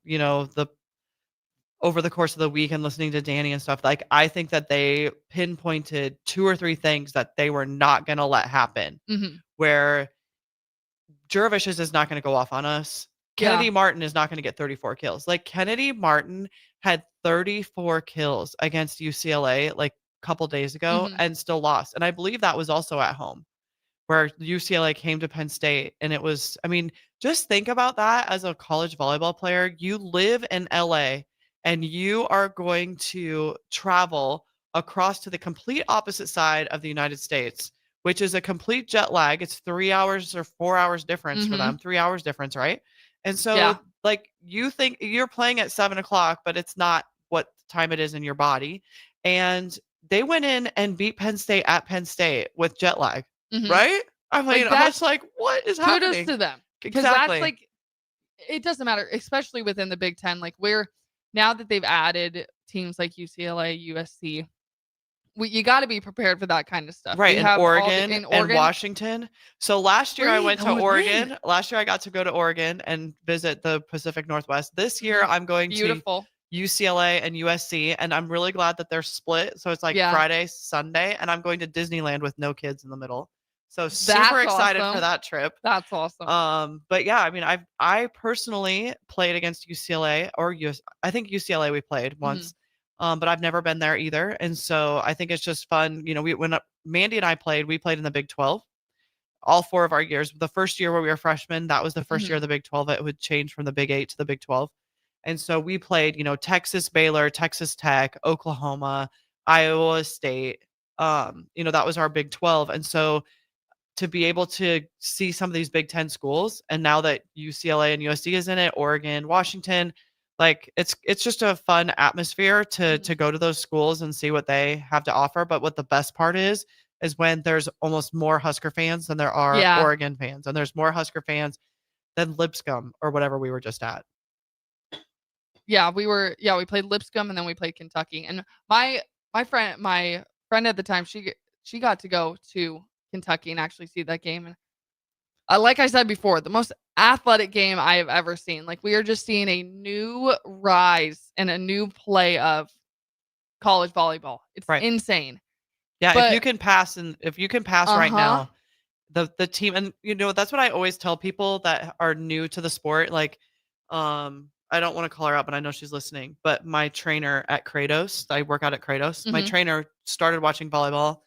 over the course of the week and listening to Danny and stuff, like, I think that they pinpointed 2 or 3 things that they were not going to let happen. Where Jaravicious is not going to go off on us. Kennedy Martin is not going to get 34 kills. Like, Kennedy Martin had 34 kills against UCLA like a couple days ago and still lost. And I believe that was also at home, where UCLA came to Penn State. And it was, I mean, just think about that as a college volleyball player. You live in LA and you are going to travel across to the complete opposite side of the United States, which is a complete jet lag. It's 3 hours or 4 hours difference for them, 3 hours difference, right? And so like you think you're playing at 7:00, but it's not what time it is in your body. And they went in and beat Penn State at Penn State with jet lag. Right? I mean, I was like, what is happening? Kudos to them. Because that's like, it doesn't matter, especially within the Big Ten. Like now that they've added teams like UCLA, USC, you got to be prepared for that kind of stuff. Right. In Oregon and Washington. So last year I went to Oregon. Last year I got to go to Oregon and visit the Pacific Northwest. This year I'm going to UCLA and USC, and I'm really glad that they're split. So it's like Friday, Sunday, and I'm going to Disneyland with no kids in the middle. So super excited for that trip. That's awesome. But yeah, I mean, I personally played against UCLA I think UCLA we played once, but I've never been there either. And so I think it's just fun. You know, when Mandy and I played, we played in the Big 12, all 4 of our years. The first year where we were freshmen, that was the first year of the Big 12. It would change from the Big 8 to the Big 12. And so we played, Texas, Baylor, Texas Tech, Oklahoma, Iowa State. That was our Big 12. And so to be able to see some of these Big 10 schools, and now that UCLA and USC is in it, Oregon, Washington, like it's just a fun atmosphere to go to those schools and see what they have to offer. But what the best part is when there's almost more Husker fans than there are Oregon fans, and there's more Husker fans than Lipscomb or whatever we were just at. Yeah, we played Lipscomb and then we played Kentucky. And my friend at the time, she got to go to Kentucky and actually see that game. And like I said before, the most athletic game I have ever seen. Like, we are just seeing a new rise and a new play of college volleyball. It's insane. Yeah, but if you can pass right now, the team, and that's what I always tell people that are new to the sport. Like, I don't want to call her out, but I know she's listening. But my trainer at Kratos, I work out at Kratos. My trainer started watching volleyball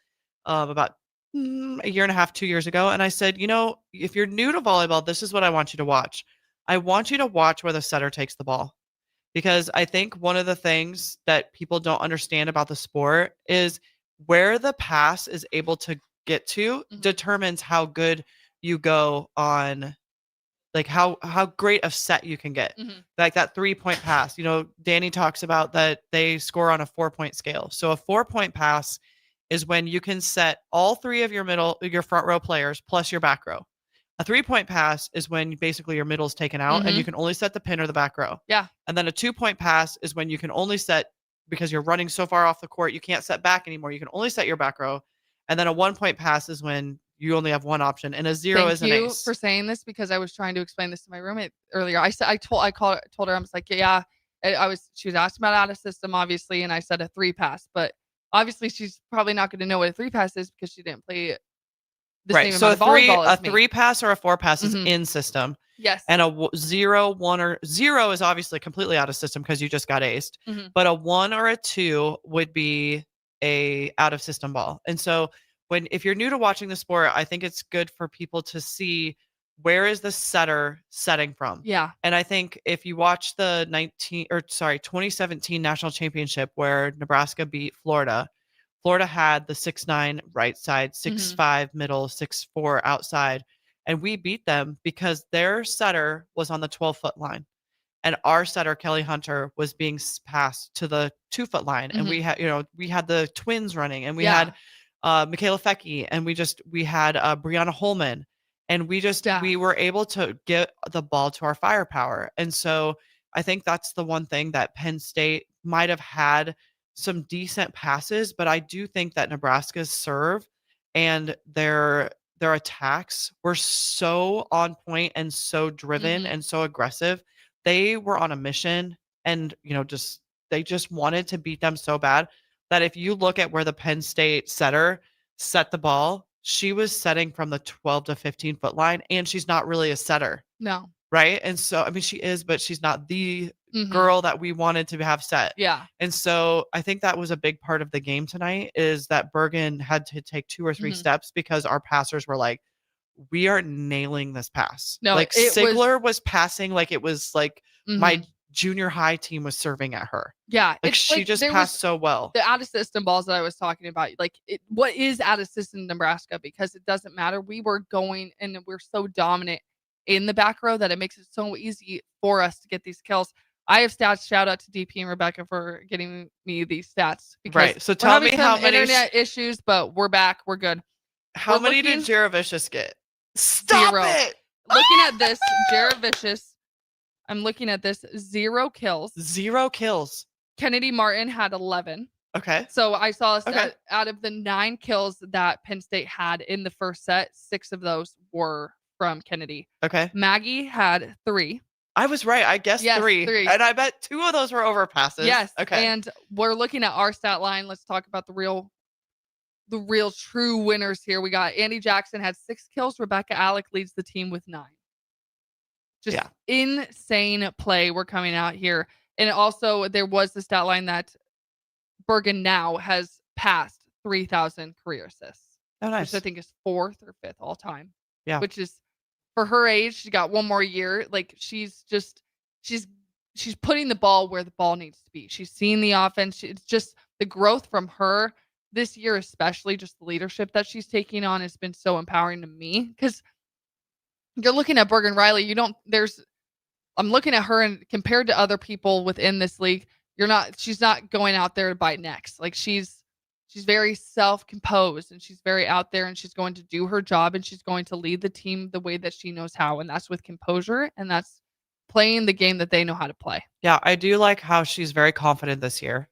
about a year and a half, 2 years ago. And I said, if you're new to volleyball, this is what I want you to watch. I want you to watch where the setter takes the ball. Because I think one of the things that people don't understand about the sport is where the pass is able to get to determines how good you go on, like how great a set you can get. Like that 3-point pass, Danny talks about that they score on a 4-point scale. So a 4-point pass is when you can set all 3 of your front row players plus your back row. A 3-point pass is when basically your middle is taken out and you can only set the pin or the back row. Yeah. And then a 2-point pass is when you can only set, because you're running so far off the court, you can't set back anymore. You can only set your back row. And then a 1-point pass is when you only have one option, and a 0 is an ace. Thank you for saying this, because I was trying to explain this to my roommate earlier. I told her, I was like, yeah, she was asking about out of system, obviously, and I said a 3 pass, but obviously she's probably not going to know what a 3 pass is because she didn't play the same amount of volleyball as me. 3 pass or a 4 pass is in system. Yes. And a 0, 1, or 0 is obviously completely out of system because you just got aced. But a 1 or a 2 would be a out of system ball. And so if you're new to watching the sport, I think it's good for people to see where is the setter setting from. Yeah. And I think if you watch the 2017 national championship where Nebraska beat Florida had the 6'9" right side, 6'5" middle, 6'4" outside. And we beat them because their setter was on the 12-foot line. And our setter, Kelly Hunter, was being passed to the 2-foot line. And we had the twins running, and we had Michaela Fecke, and we had Brianna Holman, and we were able to get the ball to our firepower. And so I think that's the one thing that Penn State might have had some decent passes, but I do think that Nebraska's serve and their attacks were so on point and so driven and so aggressive. They were on a mission, and they just wanted to beat them so bad that if you look at where the Penn State setter set the ball, she was setting from the 12 to 15-foot line, and she's not really a setter. No. Right? And so, I mean, she is, but she's not the girl that we wanted to have set. Yeah. And so I think that was a big part of the game tonight, is that Bergen had to take 2 or 3 steps because our passers were like, we are nailing this pass. No, like Sigler was passing like it was like my junior high team was serving at her. Yeah. Like she just passed so well. The out of system balls that I was talking about, what is out of system Nebraska? Because it doesn't matter. We were going, and we're so dominant in the back row that it makes it so easy for us to get these kills. I have stats. Shout out to DP and Rebecca for getting me these stats. Right. So tell me how many internet issues, but we're back. We're good. How many did Jaravicious get? Stop 0. it. Looking at this, Jaravicious, I'm looking at this, 0 kills. 0 kills. Kennedy Martin had 11. Okay. So I saw a stat, out of the 9 kills that Penn State had in the first set, 6 of those were from Kennedy. Okay. Maggie had 3. I was right. I guessed 3. And I bet 2 of those were overpasses. Yes. Okay. And we're looking at our stat line. Let's talk about the real true winners here. We got Andy Jackson had 6 kills. Rebecca Alec leads the team with 9. Just insane play we're coming out here. And also there was the stat line that Bergen now has passed 3,000 career assists. Oh, nice. Which I think is 4th or 5th all time. Yeah. Which is, for her age, she got 1 more year. Like she's putting the ball where the ball needs to be. She's seeing the offense. It's just the growth from her this year, especially just the leadership that she's taking on, has been so empowering to me. Because you're looking at Bergen Riley, I'm looking at her, and compared to other people within this league, she's not going out there to bite necks. Like she's very self-composed, and she's very out there, and she's going to do her job, and she's going to lead the team the way that she knows how. And that's with composure, and that's playing the game that they know how to play. Yeah, I do like how she's very confident this year.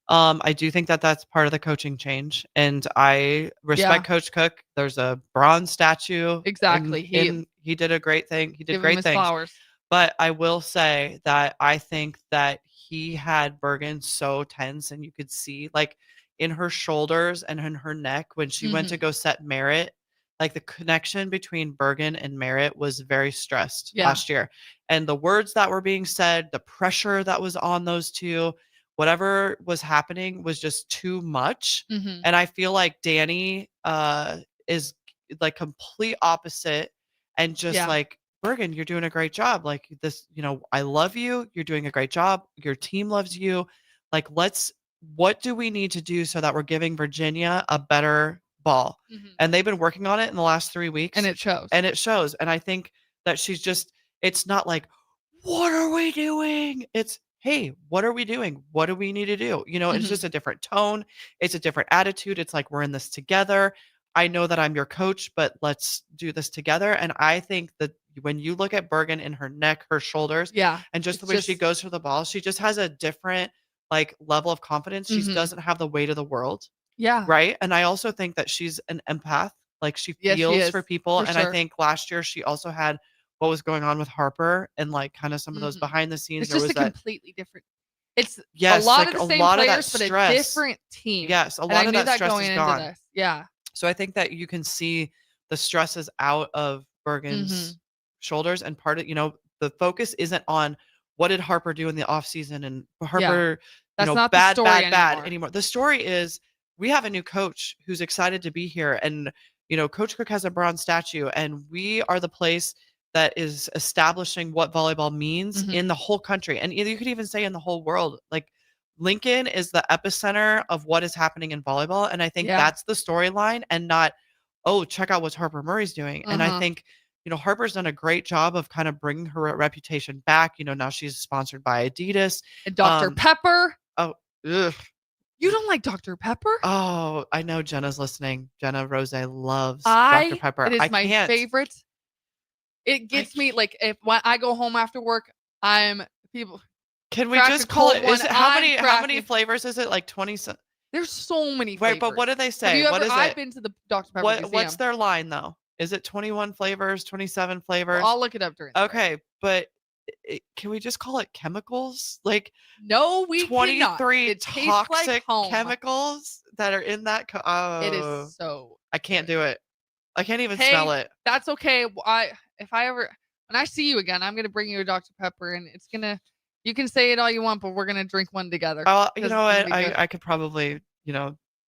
I do think that that's part of the coaching change, and I respect Coach Cook. There's a bronze statue. Exactly. He did a great thing. He did give great him his things. Flowers. But I will say that I think that he had Bergen so tense, and you could see like in her shoulders and in her neck when she went to go set Merritt, like the connection between Bergen and Merritt was very stressed last year. And the words that were being said, the pressure that was on those two, whatever was happening was just too much. And I feel like Danny is like complete opposite and just like, Bergen, you're doing a great job. Like this, I love you. You're doing a great job. Your team loves you. Like, what do we need to do so that we're giving Virginia a better ball? And they've been working on it in the last 3 weeks. And it shows. And I think that it's not like, what are we doing? It's, hey, what are we doing? What do we need to do? It's just a different tone. It's a different attitude. It's like, we're in this together. I know that I'm your coach, but let's do this together. And I think that when you look at Bergen in her neck, her shoulders, and just the way she goes for the ball, she just has a different like level of confidence. She doesn't have the weight of the world. Yeah. Right. And I also think that she's an empath. Like she feels for people. And I think last year she also had what was going on with Harper and like kind of some of those behind the scenes. It's just completely different. It's a lot of the same players, but a different team. Yes. A lot of that stress going is gone. into this. Yeah. So I think that you can see the stresses out of Bergen's shoulders, and part of, the focus isn't on what did Harper do in the off season and Harper, that's not bad anymore. The story is we have a new coach who's excited to be here. And, Coach Cook has a bronze statue, and we are the place that is establishing what volleyball means in the whole country. And you could even say in the whole world. Like Lincoln is the epicenter of what is happening in volleyball. And I think that's the storyline, and not, oh, check out what Harper Murray's doing. And I think, Harper's done a great job of kind of bringing her reputation back. Now she's sponsored by Adidas. And Dr. Pepper. Oh, ugh. You don't like Dr. Pepper? Oh, I know Jenna's listening. Jenna Rose loves Dr. Pepper. It is my favorite. It gets me, like, when I go home after work, people. Can we just call it? How many flavors is it? Like 20? There's so many flavors. Wait, but what do they say? What is it? I've been to the Dr. Pepper museum. What's their line though? Is it 21 flavors, 27 flavors? Well, I'll look it up during. Okay, but can we just call it chemicals? Like, no, we 23 cannot. toxic chemicals that are in that. It is so. I can't do it. I can't even smell it. That's okay. When I see you again, I'm gonna bring you a Dr. Pepper, and it's gonna. You can say it all you want, but we're gonna drink one together. You know what? I could probably,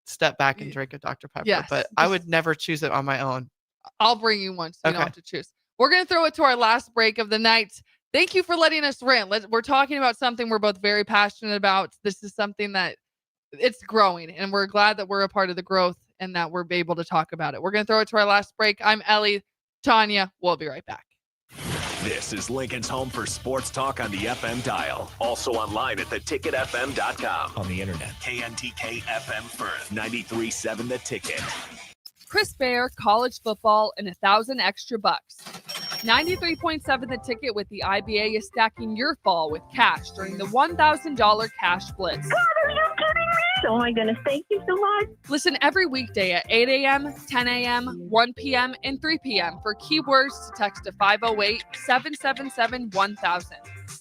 step back and drink a Dr. Pepper, but I would never choose it on my own. I'll bring you one, so you don't have to choose. We're gonna throw it to our last break of the night. Thank you for letting us rant. We're talking about something we're both very passionate about. This is something that it's growing, and we're glad that we're a part of the growth and that we're able to talk about it. We're gonna throw it to our last break. I'm Ellie, Tanya. We'll be right back. This is Lincoln's home for sports talk on the FM dial. Also online at theticketfm.com. On the internet. KNTK FM Firth, 93.7 The Ticket. Chris Bear, college football, and $1,000 extra bucks. 93.7 The Ticket with the IBA is stacking your fall with cash during the $1,000 cash blitz. God, are you kidding me? Oh my goodness, thank you so much. Listen every weekday at 8 a.m., 10 a.m., 1 p.m., and 3 p.m. for keywords to text to 508-777-1000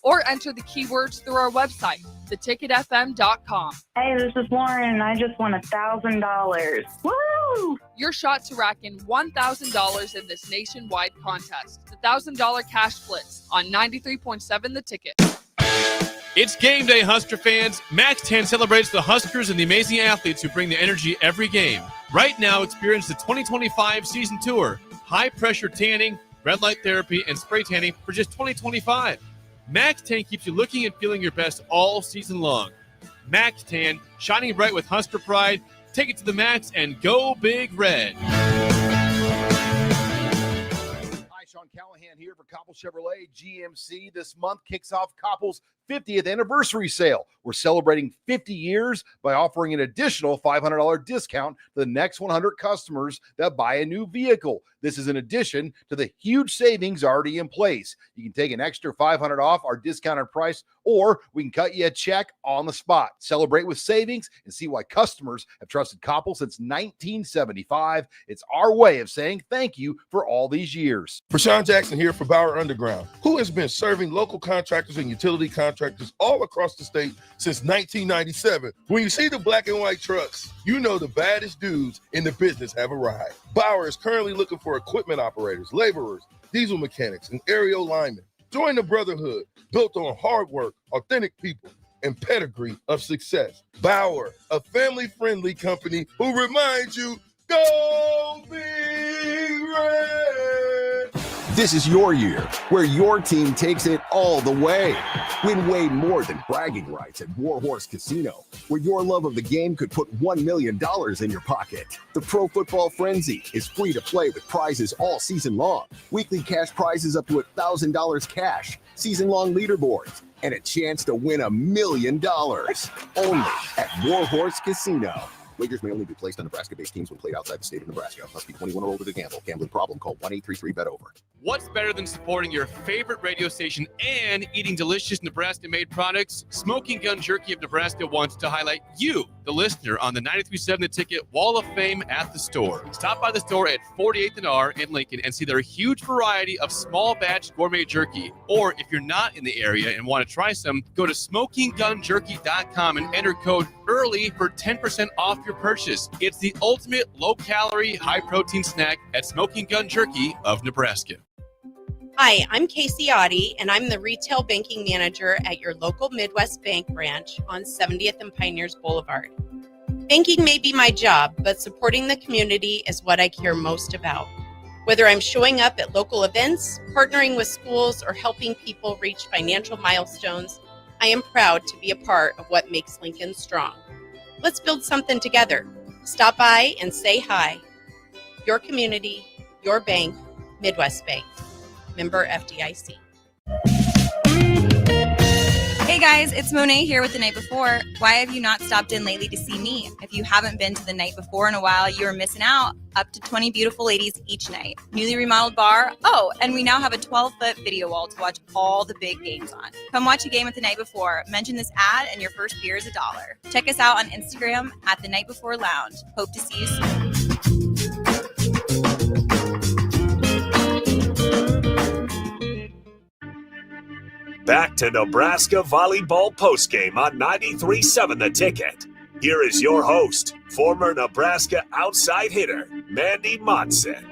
or enter the keywords through our website, theticketfm.com. Hey, this is Lauren, and I just won $1,000. Woo! Your shot to rack in $1,000 in this nationwide contest. The $1,000 cash blitz on 93.7 The Ticket. It's game day, Husker fans. Max Tan celebrates the Huskers and the amazing athletes who bring the energy every game. Right now, experience the 2025 season tour. High-pressure tanning, red light therapy, and spray tanning for just $20.25. Max Tan keeps you looking and feeling your best all season long. Max Tan, shining bright with Husker pride. Take it to the max and go Big Red. Hi, Sean Callahan here for Koppel Chevrolet GMC. This month kicks off Koppel's 50th anniversary sale. We're celebrating 50 years by offering an additional $500 discount to the next 100 customers that buy a new vehicle. This is in addition to the huge savings already in place. You can take an extra $500 off our discounted price, or we can cut you a check on the spot. Celebrate with savings and see why customers have trusted Koppel since 1975. It's our way of saying thank you for all these years. Rashawn Jackson here for Bauer Underground, who has been serving local contractors and utility contractors all across the state since 1997. When you see the black and white trucks, you know the baddest dudes in the business have arrived. Bauer is currently looking for equipment operators, laborers, diesel mechanics, and aerial linemen. Join the brotherhood built on hard work, authentic people, and pedigree of success. Bauer, a family-friendly company who reminds you Go Big Red! This is your year, where your team takes it all the way. Win way more than bragging rights at Warhorse Casino, where your love of the game could put $1 million in your pocket. The Pro Football Frenzy is free to play with prizes all season long. Weekly cash prizes up to $1,000 cash, season-long leaderboards, and a chance to win $1 million. Only at Warhorse Casino. Wagers may only be placed on Nebraska-based teams when played outside the state of Nebraska. Must be 21 or older to gamble. Gambling problem? Call 1-833-BET-OVER. What's better than supporting your favorite radio station and eating delicious Nebraska-made products? Smoking Gun Jerky of Nebraska wants to highlight you, the listener, on the 93.7 The Ticket Wall of Fame at the store. Stop by the store at 48th and R in Lincoln and see their huge variety of small batch gourmet jerky. Or if you're not in the area and want to try some, go to smokinggunjerky.com and enter code EARLY for 10% off your purchase. It's the ultimate low-calorie, high-protein snack at Smoking Gun Jerky of Nebraska. Hi, I'm Casey Oddie, and I'm the Retail Banking Manager at your local Midwest Bank branch on 70th and Pioneers Boulevard. Banking may be my job, but supporting the community is what I care most about. Whether I'm showing up at local events, partnering with schools, or helping people reach financial milestones, I am proud to be a part of what makes Lincoln strong. Let's build something together. Stop by and say hi. Your community, your bank, Midwest Bank. Member FDIC. Hey guys, it's Monet here with The Night Before. Why have you not stopped in lately to see me? If you haven't been to The Night Before in a while, you're missing out. Up to 20 beautiful ladies each night. Newly remodeled bar. Oh, and we now have a 12-foot video wall to watch all the big games on. Come watch a game at The Night Before. Mention this ad and your first beer is $1. Check us out on Instagram at The Night Before Lounge. Hope to see you soon. Back to Nebraska Volleyball Postgame on 93.7 The Ticket. Here is your host, former Nebraska outside hitter, Mandy Monson.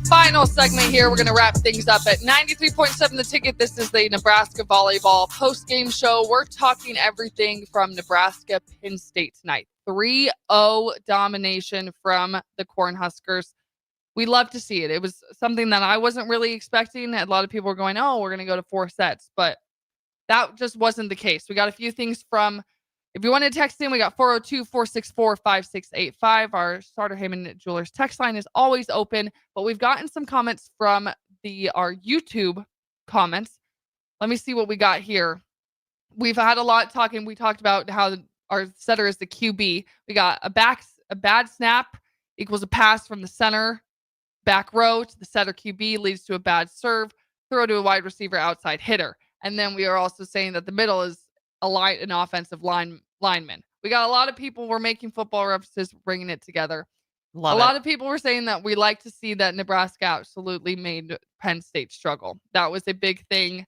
Final segment here. We're going to wrap things up at 93.7 The Ticket. This is the Nebraska Volleyball post-game show. We're talking everything from Nebraska Penn State tonight. 3-0 domination from the Cornhuskers. We love to see it. It was something that I wasn't really expecting. A lot of people were going, oh, we're going to go to 4 sets. But that just wasn't the case. We got a few things from, if you want to text in, we got 402-464-5685. Our Starter Heyman Jewelers text line is always open. But we've gotten some comments from our YouTube comments. Let me see what we got here. We've had a lot talking. We talked about how our setter is the QB. We got a bad snap equals a pass from the center. Back row to the setter QB leads to a bad serve, throw to a wide receiver outside hitter. And then we are also saying that the middle is an offensive lineman. We got a lot of people were making football references, bringing it together. A lot of people were saying that we like to see that Nebraska absolutely made Penn State struggle. That was a big thing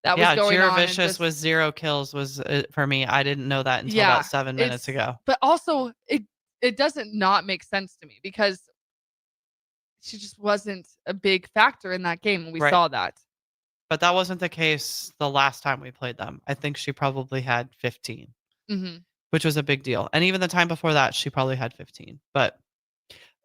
that was going on. Yeah, Vicious with 0 kills was for me. I didn't know that until about 7 minutes ago. But also, it doesn't not make sense to me because she just wasn't a big factor in that game. And we saw that. But that wasn't the case the last time we played them. I think she probably had 15, which was a big deal. And even the time before that, she probably had 15. But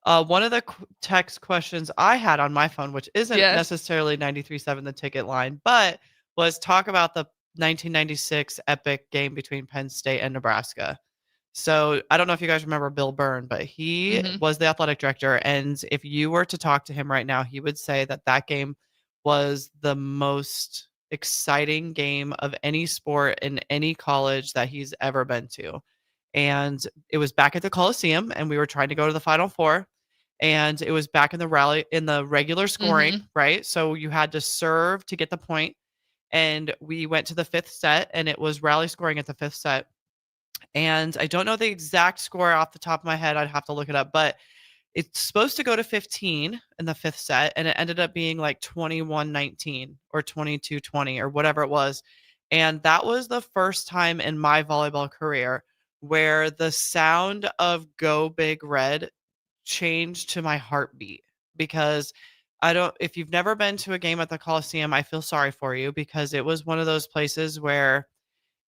one of the text questions I had on my phone, which isn't necessarily 93.7 The Ticket line, but was talk about the 1996 epic game between Penn State and Nebraska. So I don't know if you guys remember Bill Byrne, but he was the athletic director. And if you were to talk to him right now, he would say that game was the most exciting game of any sport in any college that he's ever been to. And it was back at the Coliseum, and we were trying to go to the Final Four. And it was back in the regular scoring, right? So you had to serve to get the point. And we went to the 5th set, and it was rally scoring at the 5th set. And I don't know the exact score off the top of my head. I'd have to look it up, but it's supposed to go to 15 in the 5th set. And it ended up being like 21-19 or 22-20 or whatever it was. And that was the first time in my volleyball career where the sound of Go Big Red changed to my heartbeat, because if you've never been to a game at the Coliseum, I feel sorry for you, because it was one of those places where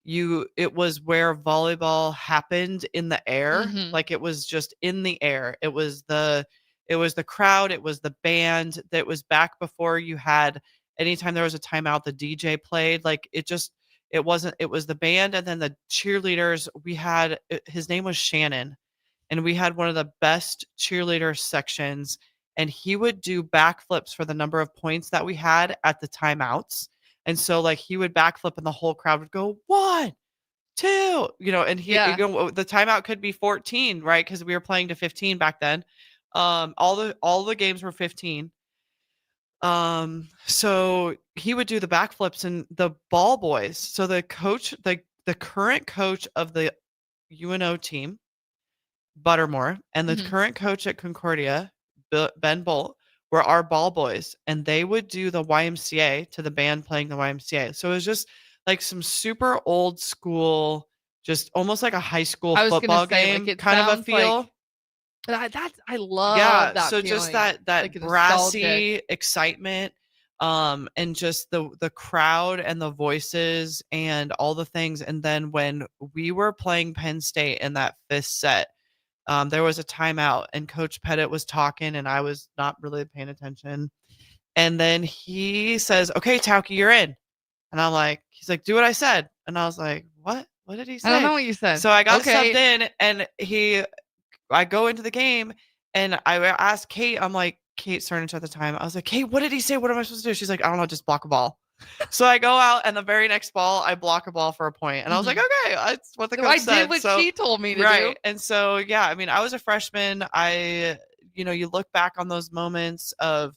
it was where volleyball happened in the air. Like it was just in the air. It was the crowd, it was the band. That was back before you had, anytime there was a timeout, the DJ played. Like it was the band and then the cheerleaders. His name was Shannon, and we had one of the best cheerleader sections, and he would do backflips for the number of points that we had at the timeouts. And so like he would backflip and the whole crowd would go 1, 2, and the timeout could be 14, right? Because we were playing to 15 back then. All the games were 15. So he would do the backflips, and the ball boys. So the coach, the current coach of the UNO team, Buttermore, and the current coach at Concordia, Ben Bolt, were our ball boys, and they would do the YMCA to the band playing the YMCA. So it was just like some super old school, just almost like a high school football game kind of a feel. I love that. So feeling. just that like brassy excitement, and just the crowd and the voices and all the things. And then when we were playing Penn State in that 5th set, there was a timeout and Coach Pettit was talking and I was not really paying attention. And then he says, "Okay, Tauke, you're in." And he's like, "Do what I said." And I was like, "What? What did he say?" I don't know what you said. So I got subbed in, and I go into the game and I asked Kate, I'm like, Kate Cernich at the time, I was like, "Kate, what did he say? What am I supposed to do?" She's like, "I don't know, just block a ball." So I go out, and the very next ball, I block a ball for a point. And I was like, okay, that's what the coach said. I did what she told me to do. Right. And so, yeah, I mean, I was a freshman. You look back on those moments of,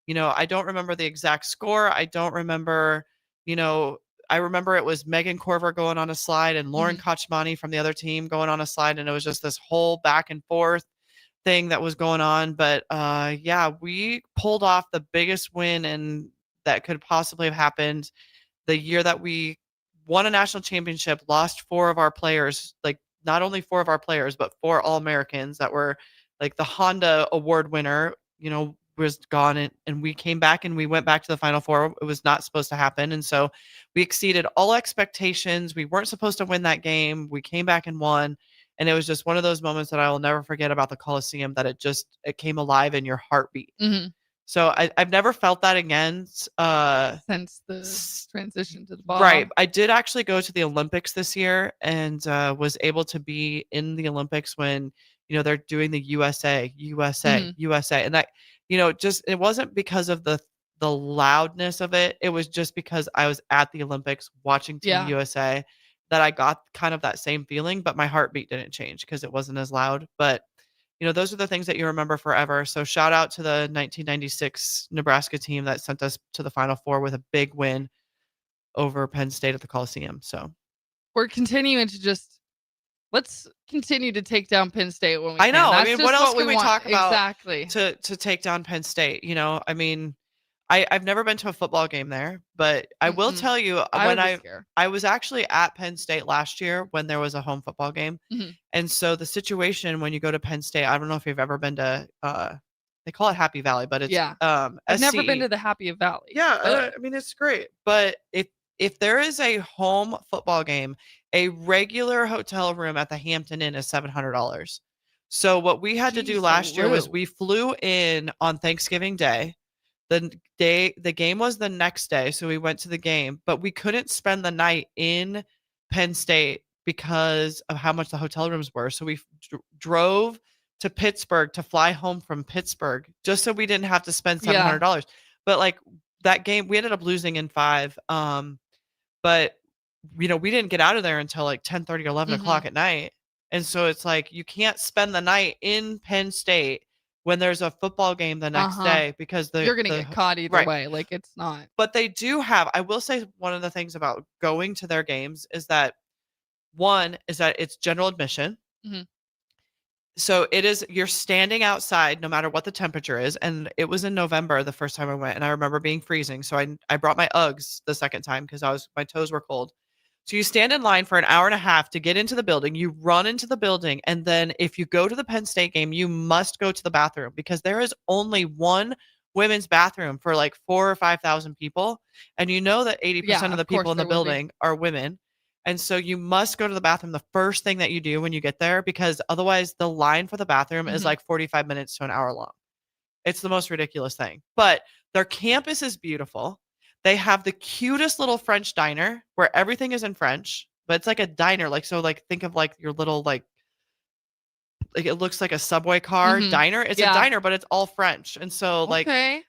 I don't remember the exact score. I don't remember, I remember it was Megan Corver going on a slide and Lauren Kochmani from the other team going on a slide. And it was just this whole back and forth thing that was going on. But we pulled off the biggest win and that could possibly have happened the year that we won a national championship, lost 4 of our players, like not only 4 of our players, but 4 All-Americans that were like the Honda award winner, was gone. And we came back and we went back to the Final Four. It was not supposed to happen. And so we exceeded all expectations. We weren't supposed to win that game. We came back and won. And it was just one of those moments that I will never forget about the Coliseum, that it came alive in your heartbeat. So I've never felt that again since the transition to the ball. Right. I did actually go to the Olympics this year and was able to be in the Olympics when, they're doing the USA. And that, it wasn't because of the loudness of it. It was just because I was at the Olympics watching Team USA that I got kind of that same feeling, but my heartbeat didn't change because it wasn't as loud. But those are the things that you remember forever. So shout out to the 1996 Nebraska team that sent us to the Final Four with a big win over Penn State at the Coliseum. So we're continuing to let's continue to take down Penn State when we I know. can. I mean, what else can we talk about exactly to take down Penn State? I mean, I've never been to a football game there, but I will tell you I was actually at Penn State last year when there was a home football game. And so the situation when you go to Penn State, I don't know if you've ever been to, they call it Happy Valley, but it's, I've never been to the Happy Valley. Yeah. I mean, it's great. But if there is a home football game, a regular hotel room at the Hampton Inn is $700. So what we had to do last year was we flew in on Thanksgiving Day. The game was the next day, so we went to the game, but we couldn't spend the night in Penn State because of how much the hotel rooms were. So we drove to Pittsburgh to fly home from Pittsburgh just so we didn't have to spend $700. But like that game, we ended up losing in 5. But we didn't get out of there until like 10:30, 11 o'clock at night. And so it's like you can't spend the night in Penn State when there's a football game the next day because you're going to get caught either way. Like it's not. But they do have, I will say one of the things about going to their games is that it's general admission. So you're standing outside no matter what the temperature is. And it was in November the first time I went, and I remember being freezing. So I brought my Uggs the second time because my toes were cold. So you stand in line for an hour and a half to get into the building. You run into the building. And then if you go to the Penn State game, you must go to the bathroom because there is only one women's bathroom for like 4,000 or 5,000 people. And that 80% of the people in the building are women. And so you must go to the bathroom the first thing that you do when you get there, because otherwise the line for the bathroom is like 45 minutes to an hour long. It's the most ridiculous thing. But their campus is beautiful. They have the cutest little French diner where everything is in French, but it's like a diner. Like, so like, think of like your little, like it looks like a subway car diner. It's a diner, but it's all French. And so like, I've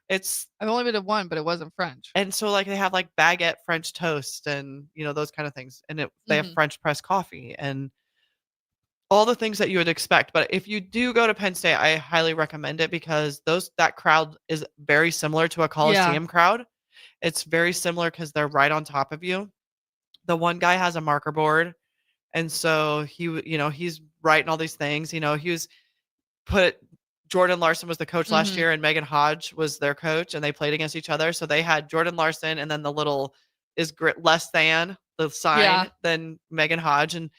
only been to one, but it wasn't French. And so like they have like baguette French toast and, you know, those kind of things. And they have French press coffee and all the things that you would expect. But if you do go to Penn State, I highly recommend it because that crowd is very similar to a Coliseum crowd. It's very similar because they're right on top of you. The one guy has a marker board. And so he's writing all these things. You know, Jordan Larson was the coach last year and Megan Hodge was their coach, and they played against each other. So they had Jordan Larson and then the little less than the sign than Megan Hodge. And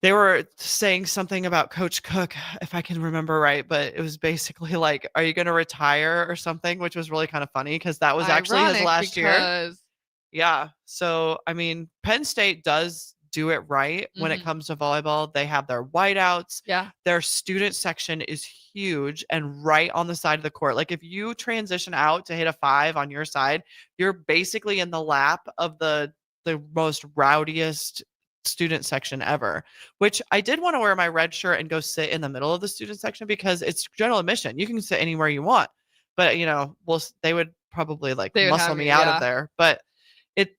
they were saying something about Coach Cook, if I can remember right, but it was basically like, are you going to retire or something, which was really kind of funny because that was actually his last year. Yeah. So, I mean, Penn State does do it right when it comes to volleyball. They have their whiteouts. Yeah. Their student section is huge and right on the side of the court. Like if you transition out to hit a 5 on your side, you're basically in the lap of the most rowdiest student section ever, which I did want to wear my red shirt and go sit in the middle of the student section because it's general admission. You can sit anywhere you want, but you know, they would probably muscle me out of there, but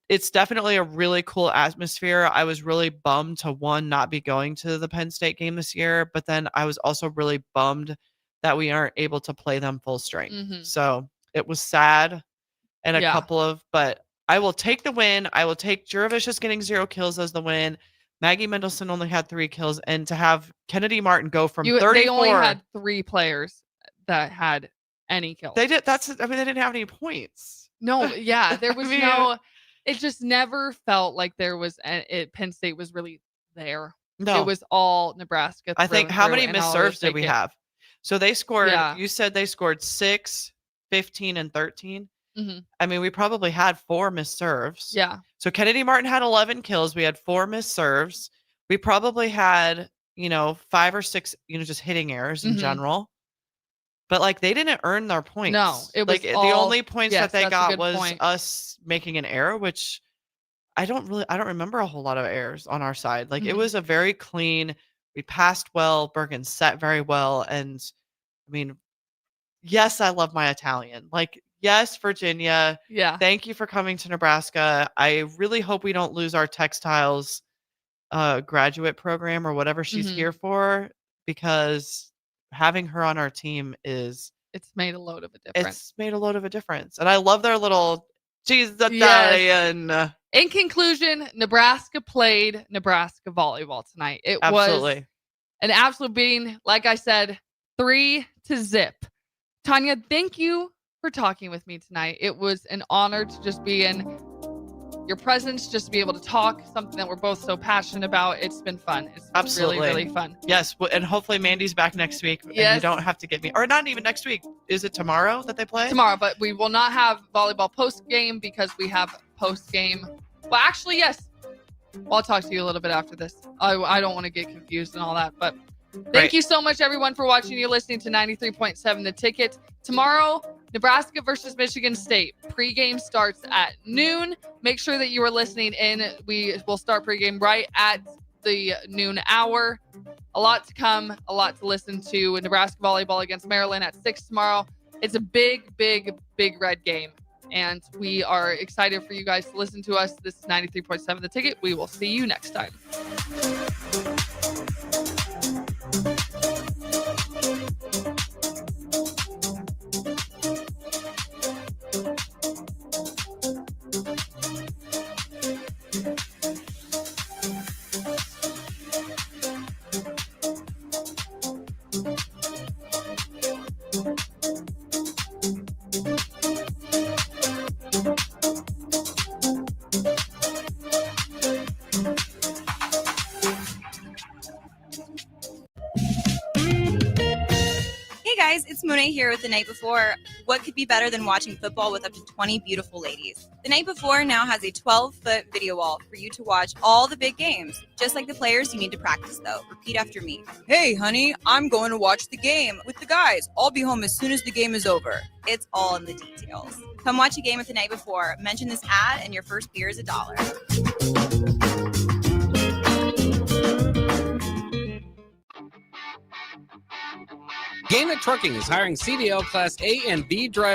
it's definitely a really cool atmosphere. I was really bummed to not be going to the Penn State game this year, but then I was also really bummed that we aren't able to play them full strength. So it was sad and but I will take the win. I will take Juravicius getting 0 kills as the win. Maggie Mendelson only had 3 kills, and to have Kennedy Martin go from 34. They only had 3 players that had any kills. They did. They didn't have any points. No, yeah, there was it just never felt like there was Penn State was really there. No, it was all Nebraska. I think how many missed serves did we have? So they scored. Yeah. You said they scored 6, 15, and 13. I mean, we probably had 4 missed serves. Yeah. So Kennedy Martin had 11 kills. We had 4 missed serves. We probably had 5 or 6 just hitting errors in general. But like they didn't earn their points. No, it was the only points that they got was us making an error, which I don't remember a whole lot of errors on our side. Like it was a very clean. We passed well. Bergen set very well, and I mean, yes, I love my Italian. Like yes, Virginia. Yeah. Thank you for coming to Nebraska. I really hope we don't lose our textiles graduate program or whatever she's here for, because having her on our team it's made a load of a difference. It's made a load of a difference. And I love their little Italian. In conclusion, Nebraska played Nebraska volleyball tonight. It was an absolute beating. Like I said, 3-0. Tanya, thank you for talking with me tonight. It was an honor to just be in your presence, just to be able to talk, something that we're both so passionate about. It's been fun. It's been really, really fun. Yes. And hopefully Mandy's back next week. Yes. And you don't have to get me, or not even next week. Is it tomorrow that they play? Tomorrow, but we will not have volleyball post game because we have post game. Well, actually, yes. I'll talk to you a little bit after this. I don't want to get confused and all that, but thank you so much, everyone, for watching. You're listening to 93.7 The Ticket. Tomorrow, Nebraska versus Michigan State. Pregame starts at noon. Make sure that you are listening in. We will start pregame right at the noon hour. A lot to come, a lot to listen to. Nebraska volleyball against Maryland at 6 tomorrow. It's a big, big, big red game. And we are excited for you guys to listen to us. This is 93.7 The Ticket. We will see you next time. It's Monet here with The Night Before. What could be better than watching football with up to 20 beautiful ladies? The Night Before now has a 12-foot video wall for you to watch all the big games. Just like the players, you need to practice, though. Repeat after me. Hey, honey, I'm going to watch the game with the guys. I'll be home as soon as the game is over. It's all in the details. Come watch a game at The Night Before. Mention this ad, and your first beer is $1. Gannett Trucking is hiring CDL Class A and B drivers.